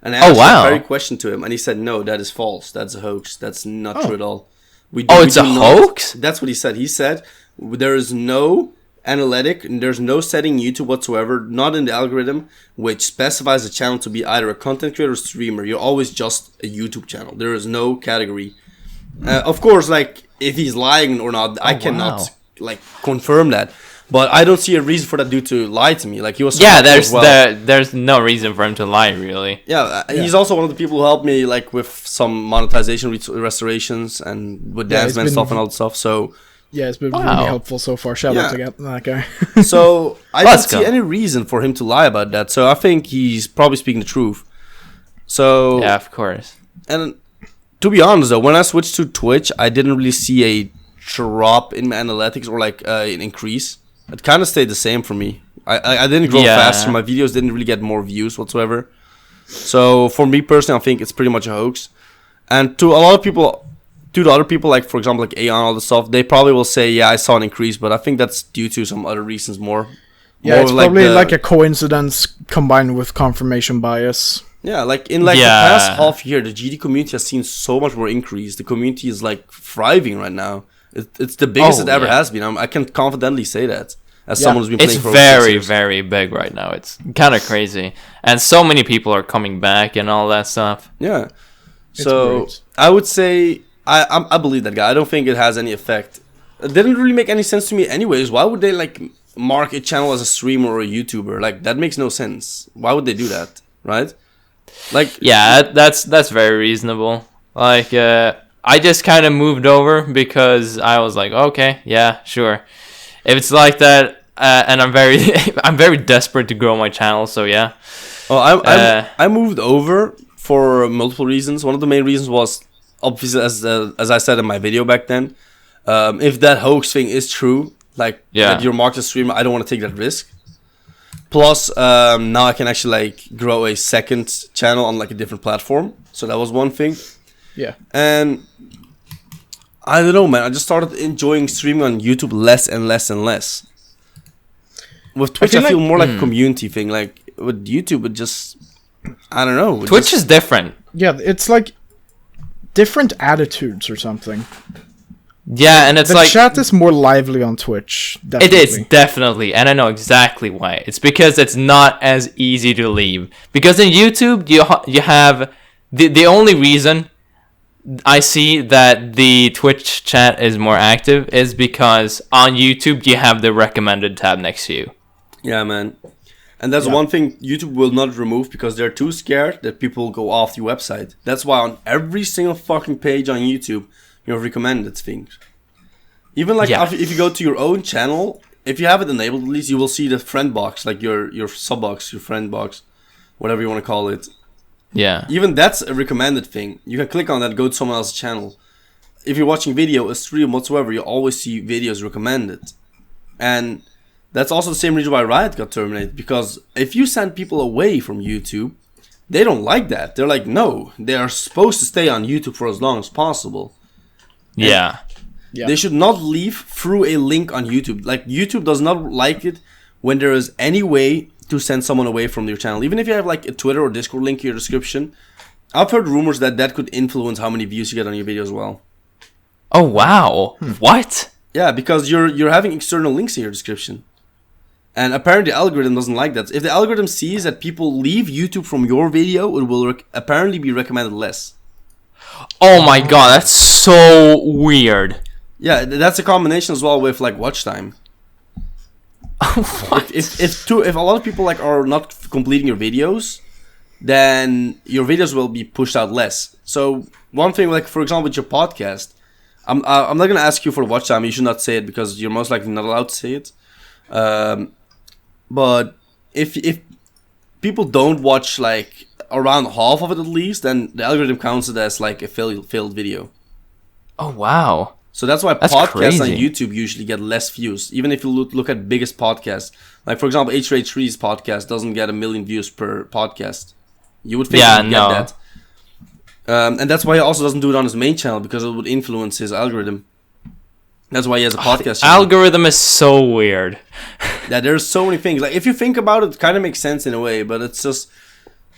And I asked a very question to him, and he said, no, that is false. That's a hoax. That's not true at all. It's a hoax? That's what he said. He said, there is no analytic, and there's no setting in YouTube whatsoever, not in the algorithm, which specifies a channel to be either a content creator or streamer. You're always just a YouTube channel. There is no category. Of course, like, if he's lying or not, I cannot, like, confirm that. But I don't see a reason for that dude to lie to me. Like he was. Yeah, there's no reason for him to lie, really. Yeah, he's also one of the people who helped me like with some monetization restorations and with Dance Man stuff and all that stuff. So Yeah, it's been Wow. really helpful so far. Shout out to Yeah. that guy. So I Let's don't see go. any reason for him to lie about that. So I think he's probably speaking the truth. So Yeah, of course. and to be honest though, when I switched to Twitch, I didn't really see a drop in my analytics or like an increase. It kind of stayed the same for me. I didn't grow Yeah. faster. My videos didn't really get more views whatsoever. So for me personally, I think it's pretty much a hoax. And to a lot of people, to the other people, like for example, like Aeon, all the stuff, they probably will say, yeah, I saw an increase, but I think that's due to some other reasons more. Yeah, More it's of, probably the- like a coincidence combined with confirmation bias. Yeah, like in like Yeah. the past half year, the GD community has seen so much more increase. The community is like thriving right now. It's the biggest Oh, it ever yeah. has been. I can confidently say that as Yeah. someone who's been It's playing for over 6 very, years. very big right now. It's kind of crazy. And so many people are coming back and all that stuff. Yeah. It's So great. I would say I believe that guy. I don't think it has any effect. It didn't really make any sense to me anyways. Why would they like mark a channel as a streamer or a YouTuber? Like that makes no sense. Why would they do that? Right? Like Yeah, that's very reasonable. Like, I just kind of moved over because I was like, okay, yeah, sure. If it's like that, and I'm very, I'm very desperate to grow my channel, so yeah. Oh, I moved over for multiple reasons. One of the main reasons was obviously as I said in my video back then, if that hoax thing is true, like Yeah. that you're marked as streamer, I don't want to take that risk. Plus, now I can actually like grow a second channel on like a different platform. So that was one thing. Yeah. And I don't know, man. I just started enjoying streaming on YouTube less and less and less. With Twitch, feel I feel like- more like a community thing. Like with YouTube, it just I don't know. Twitch is different. Yeah, it's like different attitudes or something. Yeah, and it's The like chat is more lively on Twitch. it Definitely. is definitely, and I know exactly why. It's because it's not as easy to leave. Because in YouTube, you have the only reason I see that the Twitch chat is more active is because on YouTube you have the recommended tab next to you. Yeah, man. And that's Yeah. one thing YouTube will not remove because they're too scared that people go off the website. That's why on every single fucking page on YouTube, you have recommended things. Even like Yeah. if you go to your own channel, if you have it enabled at least, you will see the friend box, like your sub box, your friend box, whatever you want to call it. Yeah. Even that's a recommended thing. You can click on that, go to someone else's channel. If you're watching video, a stream, whatsoever, you always see videos recommended. And that's also the same reason why Riot got terminated. Because if you send people away from YouTube, they don't like that. They're like, no, they are supposed to stay on YouTube for as long as possible. Yeah. Yeah. They should not leave through a link on YouTube. Like, YouTube does not like it when there is any way to send someone away from your channel. Even if you have like a Twitter or Discord link in your description, I've heard rumors that that could influence how many views you get on your video as well. Oh wow. What? Yeah, because you're having external links in your description. And apparently the algorithm doesn't like that. If the algorithm sees that people leave YouTube from your video, it will apparently be recommended less. Oh my god, that's so weird. Yeah, that's a combination as well with like watch time. What? If a lot of people like are not completing your videos, then your videos will be pushed out less. So one thing, like for example, with your podcast, I'm not gonna ask you for watch time. You should not say it because you're most likely not allowed to say it. But if people don't watch like around half of it at least, then the algorithm counts it as like a failed video. Oh wow. So that's why That's podcasts on crazy. YouTube usually get less views. Even if you look at biggest podcasts, like for example, H3's podcast doesn't get 1 million views per podcast. You would think Yeah, he would no. get that. And that's why he also doesn't do it on his main channel because it would influence his algorithm. That's why he has a podcast channel. Algorithm is so weird. Yeah, there's so many things. Like if you think about it, it kind of makes sense in a way, but it's just.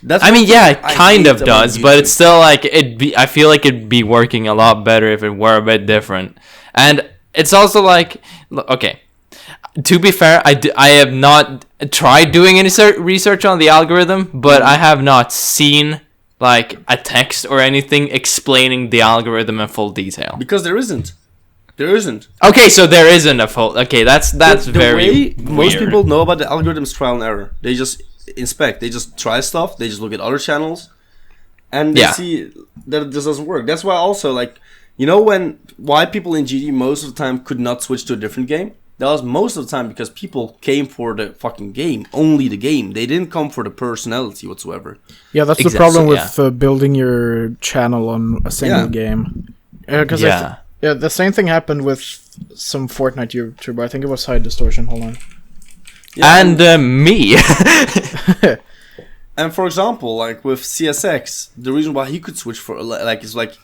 That's I mean, one yeah, thing it I kind hate of about does, but YouTube. it's still like I feel like it'd be working a lot better if it were a bit different. And it's also like, okay, to be fair, I have not tried doing any research on the algorithm, but I have not seen like a text or anything explaining the algorithm in full detail. Because there isn't. There isn't. Okay, so there isn't a full. Okay, that's The very way weird. most people know about the algorithm is trial and error. They just inspect. They just try stuff. They just look at other channels, and they Yeah. see that this doesn't work. That's why also like You know why people in GD most of the time could not switch to a different game? That was most of the time because people came for the fucking game, only the game. They didn't come for the personality whatsoever. Yeah, that's the problem with building your channel on a single game. Because the same thing happened with some Fortnite YouTuber. I think it was High Distortion. Hold on. Yeah, and me. And for example, like with CSX, the reason why he could switch for is like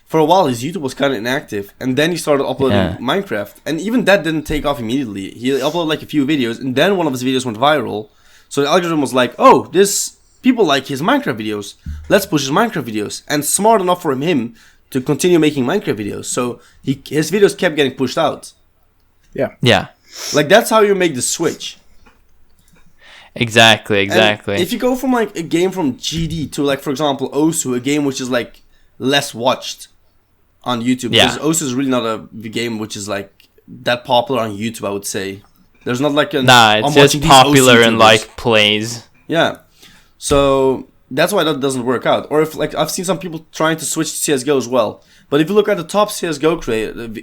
for a while his YouTube was kind of inactive, and then he started uploading Minecraft, and even that didn't take off immediately. He uploaded like a few videos, and then one of his videos went viral. So the algorithm was like, "Oh, this people like his Minecraft videos. Let's push his Minecraft videos." And smart enough for him to continue making Minecraft videos, so his videos kept getting pushed out. Yeah. Like that's how you make the switch. Exactly. And if you go from like a game from GD to like, for example, Osu, a game which is like less watched on YouTube, because Osu is really not a game which is like that popular on YouTube, I would say. There's not like it's just popular in like plays. Yeah, so that's why that doesn't work out. Or if like I've seen some people trying to switch to CS:GO as well, but if you look at the top CS:GO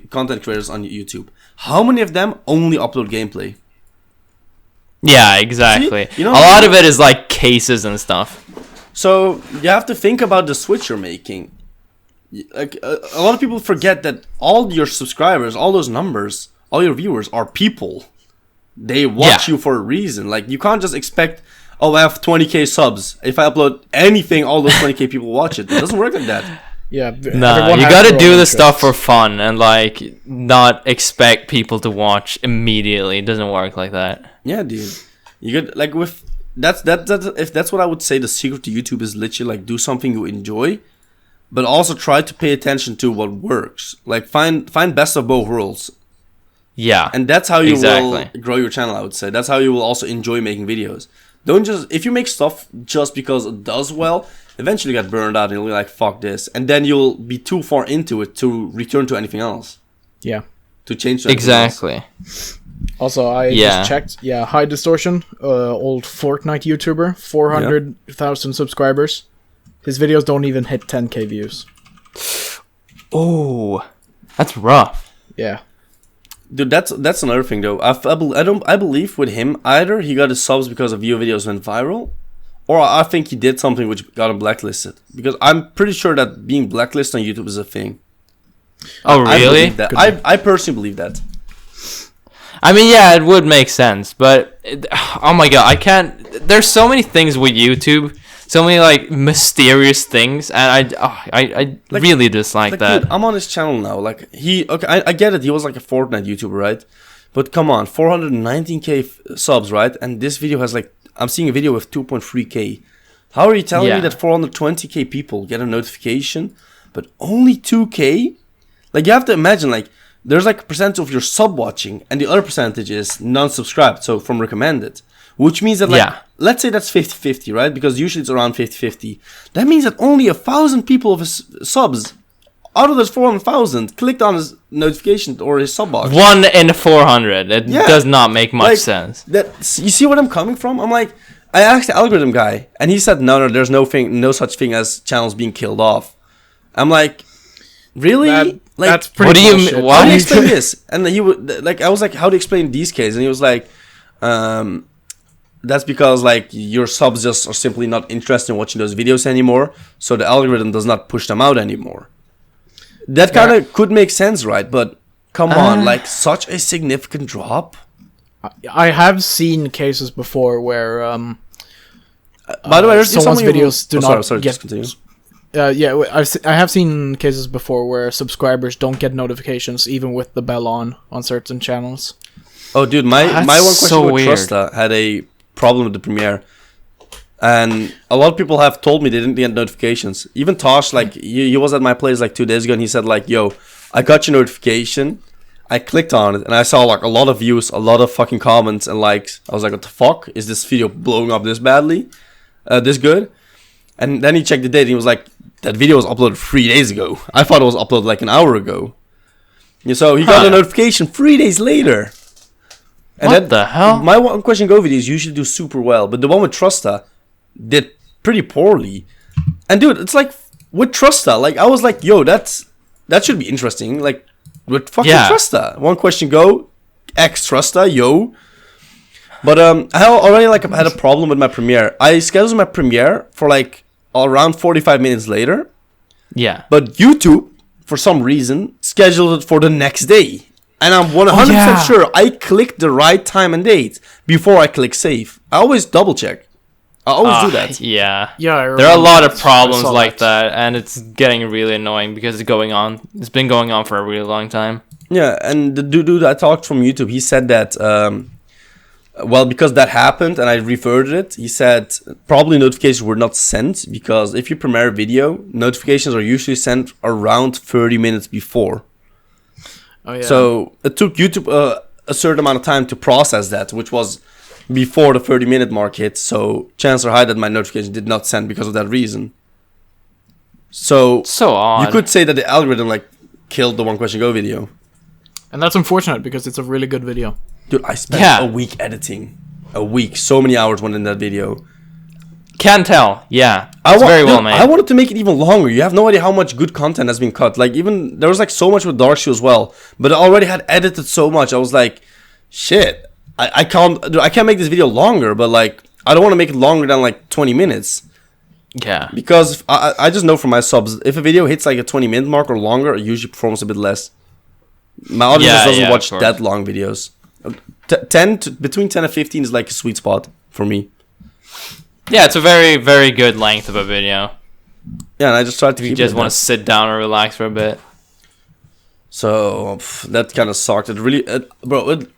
content creators on YouTube, how many of them only upload gameplay? Yeah, exactly. See? You know, a lot of it is like cases and stuff. So you have to think about the switch you're making. Like a lot of people forget that all your subscribers, all those numbers, all your viewers are people. They watch you for a reason. Like you can't just expect, oh, I have 20k subs. If I upload anything, all those 20k people watch it. It doesn't work like that. Yeah. Nah, you gotta do the stuff for fun and like not expect people to watch immediately. It doesn't work like that. Yeah, dude. You get like with that's if that's what I would say. The secret to YouTube is literally like do something you enjoy, but also try to pay attention to what works. Like find best of both worlds. Yeah, and that's how you will grow your channel. I would say that's how you will also enjoy making videos. Don't just if you make stuff just because it does well, eventually you get burned out and you'll be like fuck this, and then you'll be too far into it to return to anything else. Yeah, to change to exactly. Also, I just checked. Yeah, High Distortion, old Fortnite YouTuber, 400,000 subscribers. His videos don't even hit 10k views. Oh, that's rough. Yeah, dude, that's another thing though. I believe with him either he got his subs because a few videos went viral, or I think he did something which got him blacklisted. Because I'm pretty sure that being blacklisted on YouTube is a thing. Oh, really? I personally believe that. I mean, yeah, it would make sense, but oh my god, I can't. There's so many things with YouTube, so many like mysterious things, and I like, really dislike like, that. Dude, I'm on his channel now. Like I get it. He was like a Fortnite YouTuber, right? But come on, 419k subs, right? And this video has like I'm seeing a video with 2.3k. How are you telling me that 420k people get a notification, but only 2k? Like you have to imagine like. There's like a percentage of your sub watching, and the other percentage is non-subscribed, so from recommended. Which means that, like, let's say that's 50-50, right? Because usually it's around 50-50. That means that only 1,000 people of his subs, out of those 400,000, clicked on his notification or his sub box. 1 in 400. It does not make much sense. That you see what I'm coming from? I'm like, I asked the algorithm guy, and he said, no, there's no such thing as channels being killed off. I'm like, really? Like, that's pretty. What do you mean? How do you explain this? And he would like, I was like, how do you explain these cases? And he was like, that's because like your subs just are simply not interested in watching those videos anymore, so the algorithm does not push them out anymore. That kind of could make sense, right? But come on, like such a significant drop. I have seen cases before where by the way, there's someone's videos do not sorry, get. Just continue. I have seen cases before where subscribers don't get notifications even with the bell on certain channels. Oh, dude, my one question with Trusta had a problem with the Premiere, and a lot of people have told me they didn't get notifications. Even Tosh, like he was at my place like 2 days ago, and he said like, "Yo, I got your notification. I clicked on it, and I saw like a lot of views, a lot of fucking comments and likes. I was like, what the fuck? Is this video blowing up this badly? This good?" And then he checked the date, and he was like, that video was uploaded 3 days ago. I thought it was uploaded like an hour ago. Yeah, so he got a notification 3 days later. And what the hell? My One Question Go videos usually do super well, but the one with Trusta did pretty poorly. And dude, it's like with Trusta, like I was like, yo, that's that should be interesting. Like, with fucking Trusta. One question go, X Trusta, yo. But I already like had a problem with my premiere. I scheduled my premiere for like around 45 minutes later. Yeah. But YouTube, for some reason, scheduled it for the next day. And I'm 100% sure I clicked the right time and date before I click save. I always double check. I always do that. Yeah. Yeah, there are a lot of problems like that, and it's getting really annoying because it's been going on for a really long time. Yeah, and the dude I talked from YouTube, he said that, well, because that happened and I reverted it, he said probably notifications were not sent because if you premiere a video, notifications are usually sent around 30 minutes before. Oh, yeah. So it took YouTube a certain amount of time to process that, which was before the 30-minute mark hit. So chances are high that my notification did not send because of that reason. So odd. You could say that the algorithm like killed the One Question Go video. And that's unfortunate because it's a really good video. Dude, I spent a week editing. A week. So many hours went in that video. Can tell. Yeah. It's very well made. I wanted to make it even longer. You have no idea how much good content has been cut. Like, even there was like so much with Darkswe as well. But I already had edited so much. I was like, shit. I can't make this video longer, but like I don't want to make it longer than like 20 minutes. Yeah. Because I just know from my subs, if a video hits like a 20-minute mark or longer, it usually performs a bit less. My audience doesn't watch that long videos. Between 10 and 15 is like a sweet spot for me. Yeah, it's a very, very good length of a video. Yeah, and I just tried to keep you just want to sit down and relax for a bit. So that kind of sucked. It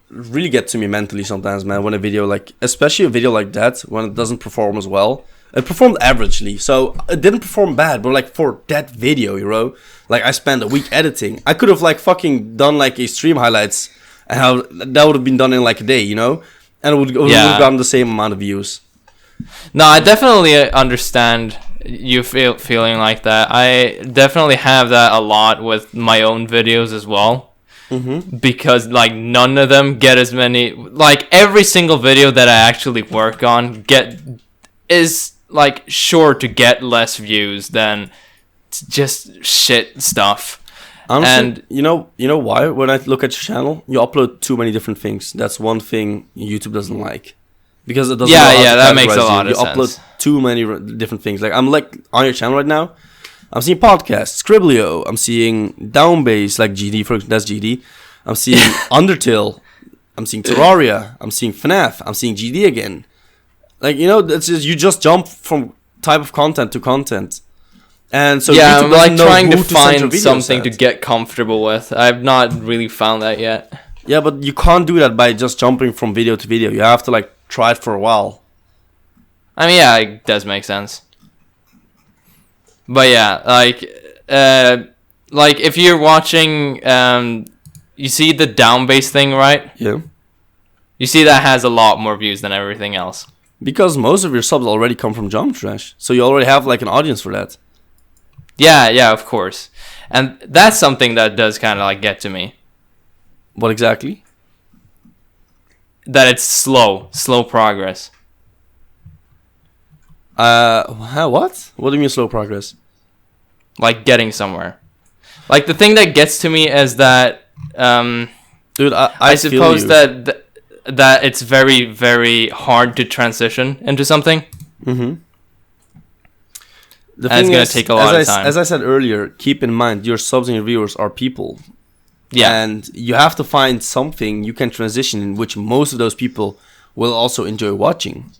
really gets to me mentally sometimes, man. When a video like, especially a video like that, when it doesn't perform as well. It performed averagely, so it didn't perform bad. But like for that video, like I spent a week editing. I could have like fucking done like a stream highlights, and how that would have been done in like a day, and it would have gotten the same amount of views. No, I definitely understand you feeling like that. I definitely have that a lot with my own videos as well. Mm-hmm. Because like none of them get as many. Like every single video that I actually work on is like sure to get less views than just shit stuff. Honestly, and you know why? When I look at your channel, you upload too many different things. That's one thing YouTube doesn't like. Because it doesn't that makes a lot of sense. You upload too many different things. Like I'm like on your channel right now, I'm seeing podcasts, Scriblio, I'm seeing Downbase, like GD, that's GD. I'm seeing Undertale, I'm seeing Terraria, I'm seeing FNAF, I'm seeing GD again. Like, that's just, you just jump from type of content to content. And so yeah, YouTube I'm like trying to to find something to get comfortable with. I've not really found that yet. Yeah, but you can't do that by just jumping from video to video. You have to like try it for a while. I mean, yeah, it does make sense. But yeah, like if you're watching, you see the Downbase thing, right? Yeah. You see that has a lot more views than everything else. Because most of your subs already come from Jump Trash. So you already have like an audience for that. Yeah, of course. And that's something that does kind of like get to me. What exactly? That it's slow progress. What? What do you mean slow progress? Like getting somewhere. Like the thing that gets to me is that, dude, I suppose that it's very, very hard to transition into something. Mm-hmm. The thing is, it's going to take a lot of time. As I said earlier, keep in mind your subs and your viewers are people. Yeah. And you have to find something you can transition in which most of those people will also enjoy watching.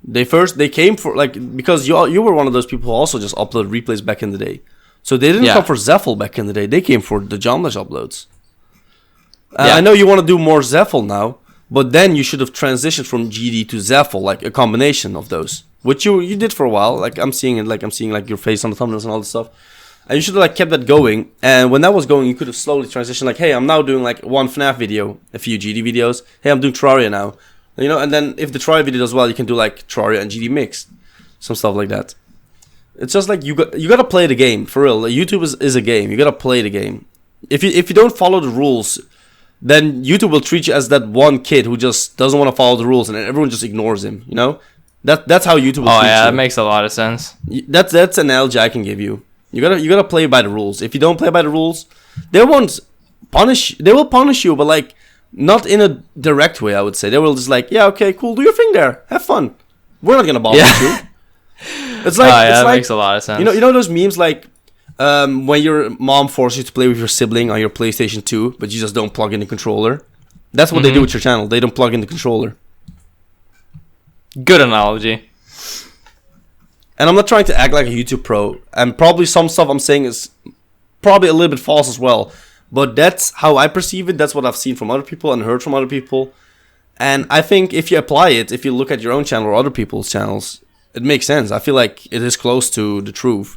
They came for like, because you were one of those people who also just upload replays back in the day. So they didn't come for Zephal back in the day. They came for the Jamdash uploads. I know you want to do more Zephal now, but then you should have transitioned from GD to Zephal, like a combination of those, which you did for a while. Like I'm seeing like your face on the thumbnails and all this stuff. And you should have like kept that going. And when that was going, you could have slowly transitioned. Like, hey, I'm now doing like one FNAF video, a few GD videos. Hey, I'm doing Terraria now. And then if the Terraria video does well, you can do like Terraria and GD mixed, some stuff like that. It's just like you got to play the game for real. Like, YouTube is a game. You got to play the game. If you don't follow the rules, then YouTube will treat you as that one kid who just doesn't want to follow the rules, and everyone just ignores him. That's how YouTube will treat you. That makes a lot of sense. That's an analogy I can give you. You gotta play by the rules. If you don't play by the rules, they won't punish. They will punish you, but like not in a direct way. I would say they will just like, yeah, okay, cool, do your thing there, have fun. We're not gonna bother you. It's like that makes a lot of sense. You know those memes like when your mom forces you to play with your sibling on your PlayStation 2, but you just don't plug in the controller. That's what they do with your channel. They don't plug in the controller. Good analogy. And I'm not trying to act like a YouTube pro, and probably some stuff I'm saying is probably a little bit false as well. But that's how I perceive it. That's what I've seen from other people and heard from other people. And I think if you apply it, if you look at your own channel or other people's channels, it makes sense. I feel like it is close to the truth.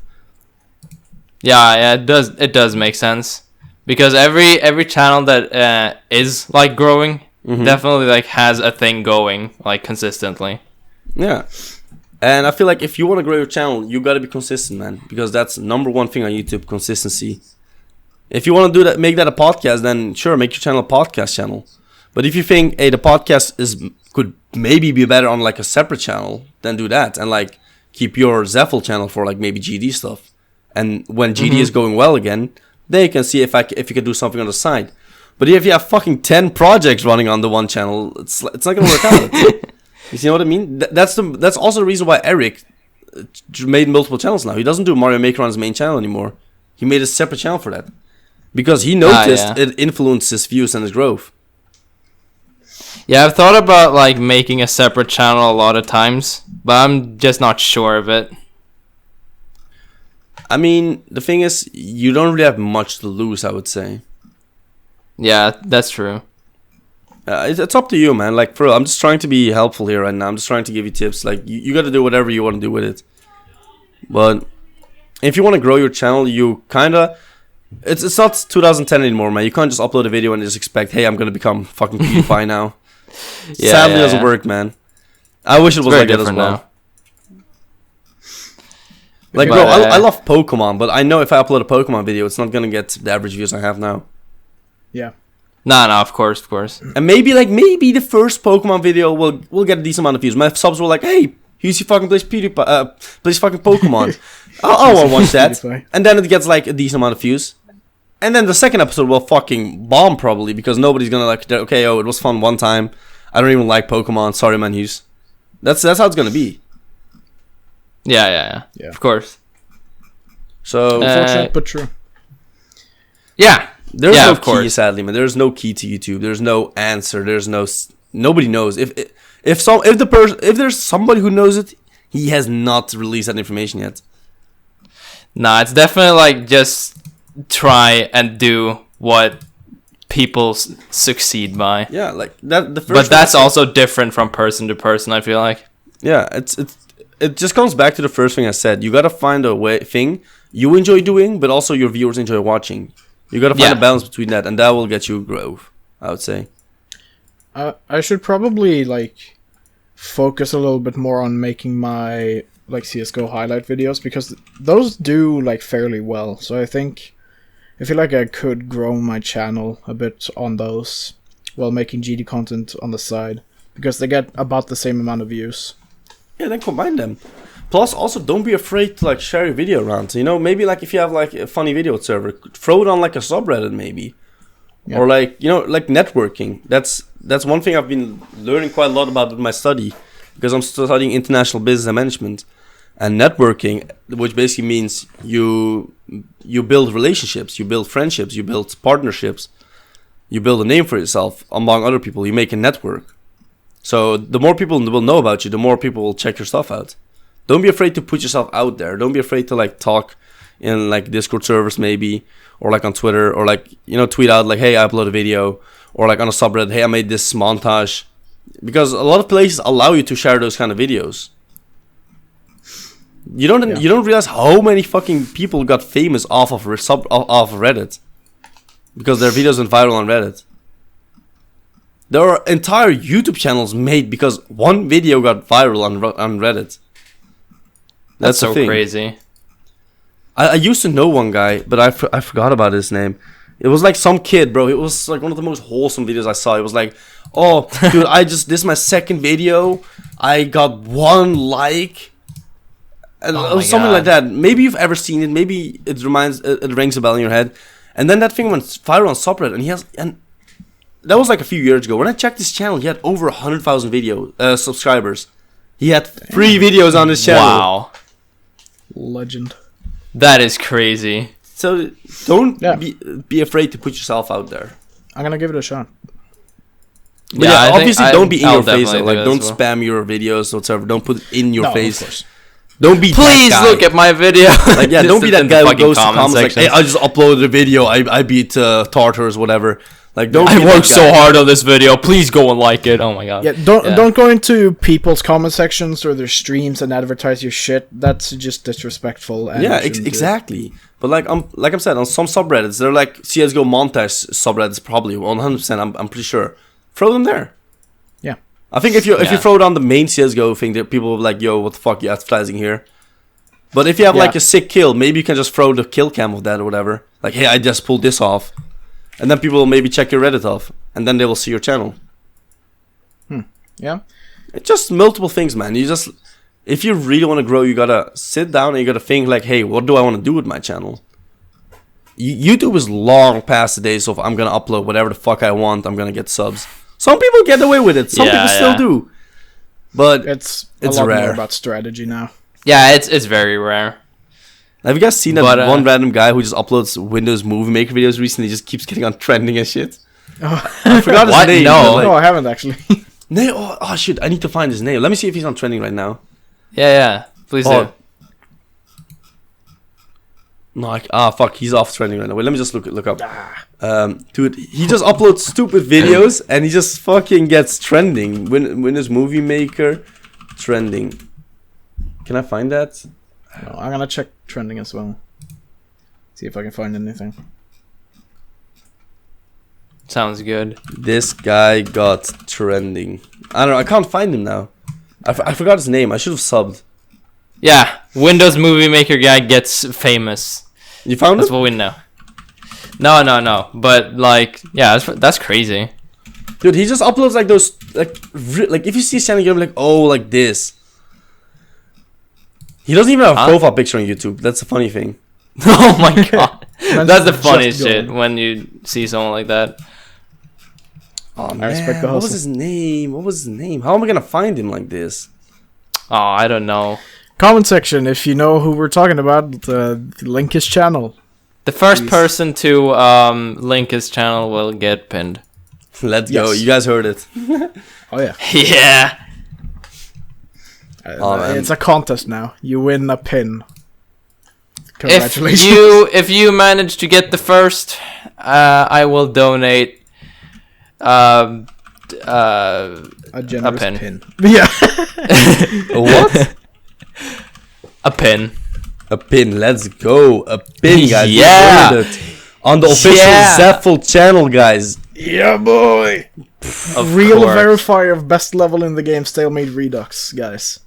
Yeah, it does. It does make sense because every channel that is like growing definitely like has a thing going like consistently. Yeah. And I feel like if you want to grow your channel, you got to be consistent, man. Because that's number one thing on YouTube, consistency. If you want to do that, make that a podcast, then sure, make your channel a podcast channel. But if you think, hey, the podcast could maybe be better on like a separate channel, then do that. And like keep your Zephal channel for like maybe GD stuff. And when GD is going well again, then you can see if you can do something on the side. But if you have fucking 10 projects running on the one channel, it's not going to work out. You see what I mean? That's also the reason why Eric made multiple channels now. He doesn't do Mario Maker on his main channel anymore. He made a separate channel for that. Because he noticed it influenced his views and his growth. Yeah, I've thought about like making a separate channel a lot of times, but I'm just not sure of it. I mean, the thing is, you don't really have much to lose, I would say. Yeah, that's true. It's up to you, man. Like, for real, I'm just trying to be helpful here right now. I'm just trying to give you tips. Like, you got to do whatever you want to do with it. But if you want to grow your channel, you kind of... It's not 2010 anymore, man. You can't just upload a video and just expect, hey, I'm going to become fucking PewDiePie now. Sadly, it doesn't work, man. I wish it was like that as well. Now. Like, bro, I love Pokemon, but I know if I upload a Pokemon video, it's not going to get the average views I have now. Yeah. No, of course. And maybe the first Pokemon video will get a decent amount of views. My subs were like, hey, Husey fucking plays PewDiePie, plays fucking Pokemon. I want to watch that. And then it gets like a decent amount of views. And then the second episode will fucking bomb probably because nobody's gonna like, okay, it was fun one time. I don't even like Pokemon. Sorry, man, Hughes. That's how it's gonna be. Yeah. Of course. So unfortunate but true. Yeah. There's no key, sadly, man. There's no key to YouTube. There's no answer. There's nobody knows. If there's somebody who knows it, he has not released that information yet. Nah, it's definitely like just try and do what people succeed by. Yeah, like that. But that's also different from person to person, I feel like. Yeah, it just comes back to the first thing I said. You gotta find a thing you enjoy doing, but also your viewers enjoy watching. You gotta find a balance between that, and that will get you growth, I would say. I should probably like focus a little bit more on making my like CS:GO highlight videos because those do like fairly well. So I feel like I could grow my channel a bit on those while making GD content on the side because they get about the same amount of views. Yeah, then combine them. Plus, also, don't be afraid to like share your video around. You know, maybe like if you have like a funny video server, throw it on like a subreddit maybe, or like like networking. That's one thing I've been learning quite a lot about with my study because I'm studying international business and management, and networking, which basically means you build relationships, you build friendships, you build partnerships, you build a name for yourself among other people. You make a network. So the more people will know about you, the more people will check your stuff out. Don't be afraid to put yourself out there. Don't be afraid to like talk in like Discord servers maybe, or like on Twitter, or like tweet out like, hey, I upload a video, or like on a subreddit, hey, I made this montage, because a lot of places allow you to share those kind of videos. You don't realize how many fucking people got famous off of Reddit because their videos went viral on Reddit. There are entire YouTube channels made because one video got viral on Reddit. That's so crazy. I used to know one guy, but I forgot about his name. It was like some kid, bro. It was like one of the most wholesome videos I saw. It was like, oh, dude, this is my second video. I got 1 like. and my something God. like that. Maybe you've ever seen it. Maybe it rings a bell in your head. And then that thing went viral on subreddit, and that was like a few years ago. When I checked his channel, he had over 100,000 subscribers. He had 3 videos on his channel. Wow. Legend. That is crazy. So don't Yeah. be afraid to put yourself out there. I'm gonna give it a shot. But Yeah, I think obviously don't be in I'll your face. definitely Like do it don't as well. spam your videos whatsoever. Don't put it in your No, of face. course. Don't be Please that guy. look at my video. Like, yeah, don't be Just that in the guy who fucking goes to comment comments like, section. "Hey, I just uploaded a video. I beat Tartars, whatever." Like, don't. I be that worked so guy. hard on this video. Please go and like it. Oh my god. Yeah, don't go into people's comment sections or their streams and advertise your shit. That's just disrespectful. And Yeah, you shouldn't do it. exactly. But like I said, on some subreddits, they're like CS:GO montage subreddits, probably 100%. I'm pretty sure. Throw them there. Yeah. I think if you Yeah. throw it on the main CS:GO thing, that people will be like, "Yo, what the fuck, you advertising here?" But if you have like Yeah. a sick kill, maybe you can just throw the kill cam of that or whatever. Like, "Hey, I just pulled this off," and then people will maybe check your Reddit off, and then they will see your channel. Yeah. It's just multiple things, man. You just, if you really want to grow, you gotta sit down and you gotta think like, "Hey, what do I want to do with my channel?" YouTube is long past the days of I'm gonna upload whatever the fuck I want. I'm gonna get subs. Some people get away with it. Some Yeah, people still yeah. do. But It's It's a lot rare. more about strategy now. Yeah, it's very rare. have you guys seen that But, one random guy who just uploads Windows Movie Maker videos recently? Just keeps getting on trending and shit. Oh, I forgot his What? name. No. but, like- no, I haven't actually. Oh shit! I need to find his name. Let me see if he's on trending right now. Yeah. Please Oh. do. No, fuck, he's off trending right now. Wait, let me just look up. Dude, he just uploads stupid videos and he just fucking gets trending. Windows Movie Maker trending. Can I find that? No, I'm gonna check trending as well. See if I can find anything. Sounds good. This guy got trending. I don't know. I can't find him now. I forgot his name. I should have subbed. Yeah, Windows Movie Maker guy gets famous. You found That's him? what we know. No. But like, yeah, that's crazy. Dude, he just uploads like those like if you see Shannon, you're like, oh, like this. He doesn't even have a Huh? profile picture on YouTube. That's the funny thing. Oh my god, that's the just funniest gold. shit when you see someone like that. Oh I respect the what was hustle. his name? What was his name? How am I gonna find him like this? Oh, I don't know. Comment section if you know who we're talking about. Link his channel. The first Please. person to link his channel will get pinned. Let's go. Yes. You guys heard it. Oh yeah. Yeah. Oh, man. It's a contest now. You win a pin. Congratulations. If you manage to get the first, I will donate a generous pin. pin. Yeah. A what? a pin. A pin. Let's go. A pin, guys. You Yeah. heard it. On the official Yeah. Zephal channel, guys. Yeah, boy. Of Real course. verifier of best level in the game, Stalemate Redux, guys.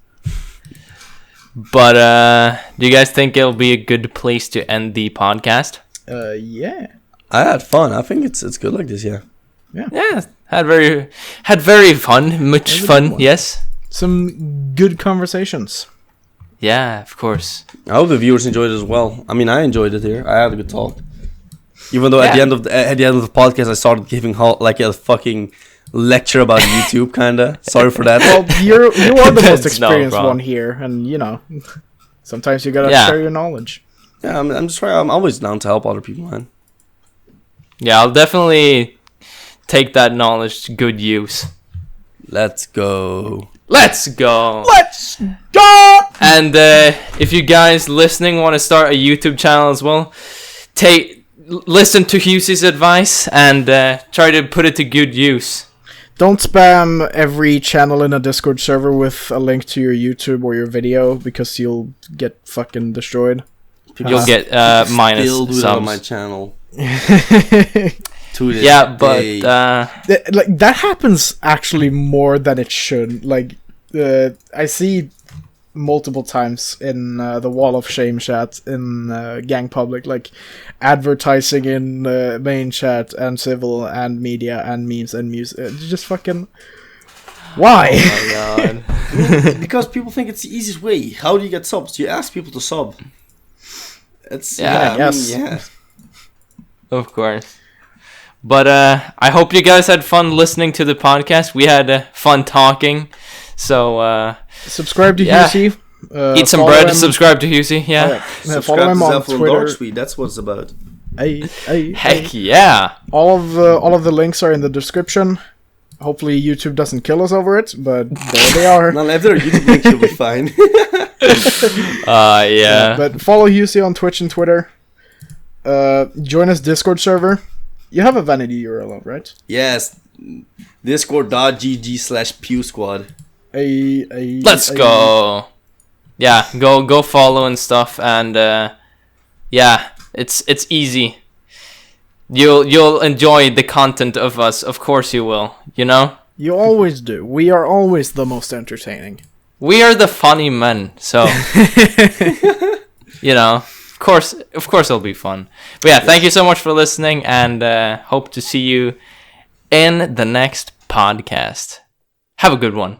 But do you guys think it'll be a good place to end the podcast? Yeah. I had fun. I think it's good like this, yeah. Yeah, had very fun, much It was a good fun. one. Yes. Some good conversations. Yeah, of course. I hope the viewers enjoyed it as well. I mean, I enjoyed it here. I had a good talk. Even though at the Yeah. end of the podcast, I started giving like a fucking lecture about YouTube, kinda. Sorry for that. Well, you are the most That's no experienced problem. one here, and you know, sometimes you gotta Yeah. share your knowledge. Yeah, I'm just trying. I'm always down to help other people, man. Yeah, I'll definitely take that knowledge to good use. Let's go. Let's go. Let's go! And if you guys listening want to start a YouTube channel as well, listen to Hughes's advice and try to put it to good use. Don't spam every channel in a Discord server with a link to your YouTube or your video because you'll get fucking destroyed. You'll get minus Still do that on subs. my channel. That To this Yeah, but day. like that happens actually more than it should. Like I see multiple times in the Wall of Shame chat in Gang Public, like advertising in main chat and civil and media and memes and music. Just fucking Why? Oh my god. Because people think it's the easiest way. How do you get subs? You ask people to sub. It's yes. yeah. Of course. But I hope you guys had fun listening to the podcast. We had fun talking. So subscribe to yeah. Husey. Eat some bread. Subscribe to Husey. Yeah. Follow him on Zephal and Twitter. Darkswe, that's what it's about. Heck yeah. All of the links are in the description. Hopefully YouTube doesn't kill us over it, but there they are. No, if there are YouTube links, you'll be fine. Yeah. But follow Husey on Twitch and Twitter. Join us Discord server. You have a vanity URL, right? Yes. Discord.gg/pewsquad. Let's go. Yeah, go follow and stuff, and yeah, it's easy. You'll enjoy the content of us, of course you will. You know. You always do. We are always the most entertaining. We are the funny men, so you know. Of course it'll be fun. But yeah, thank you so much for listening, and hope to see you in the next podcast. Have a good one.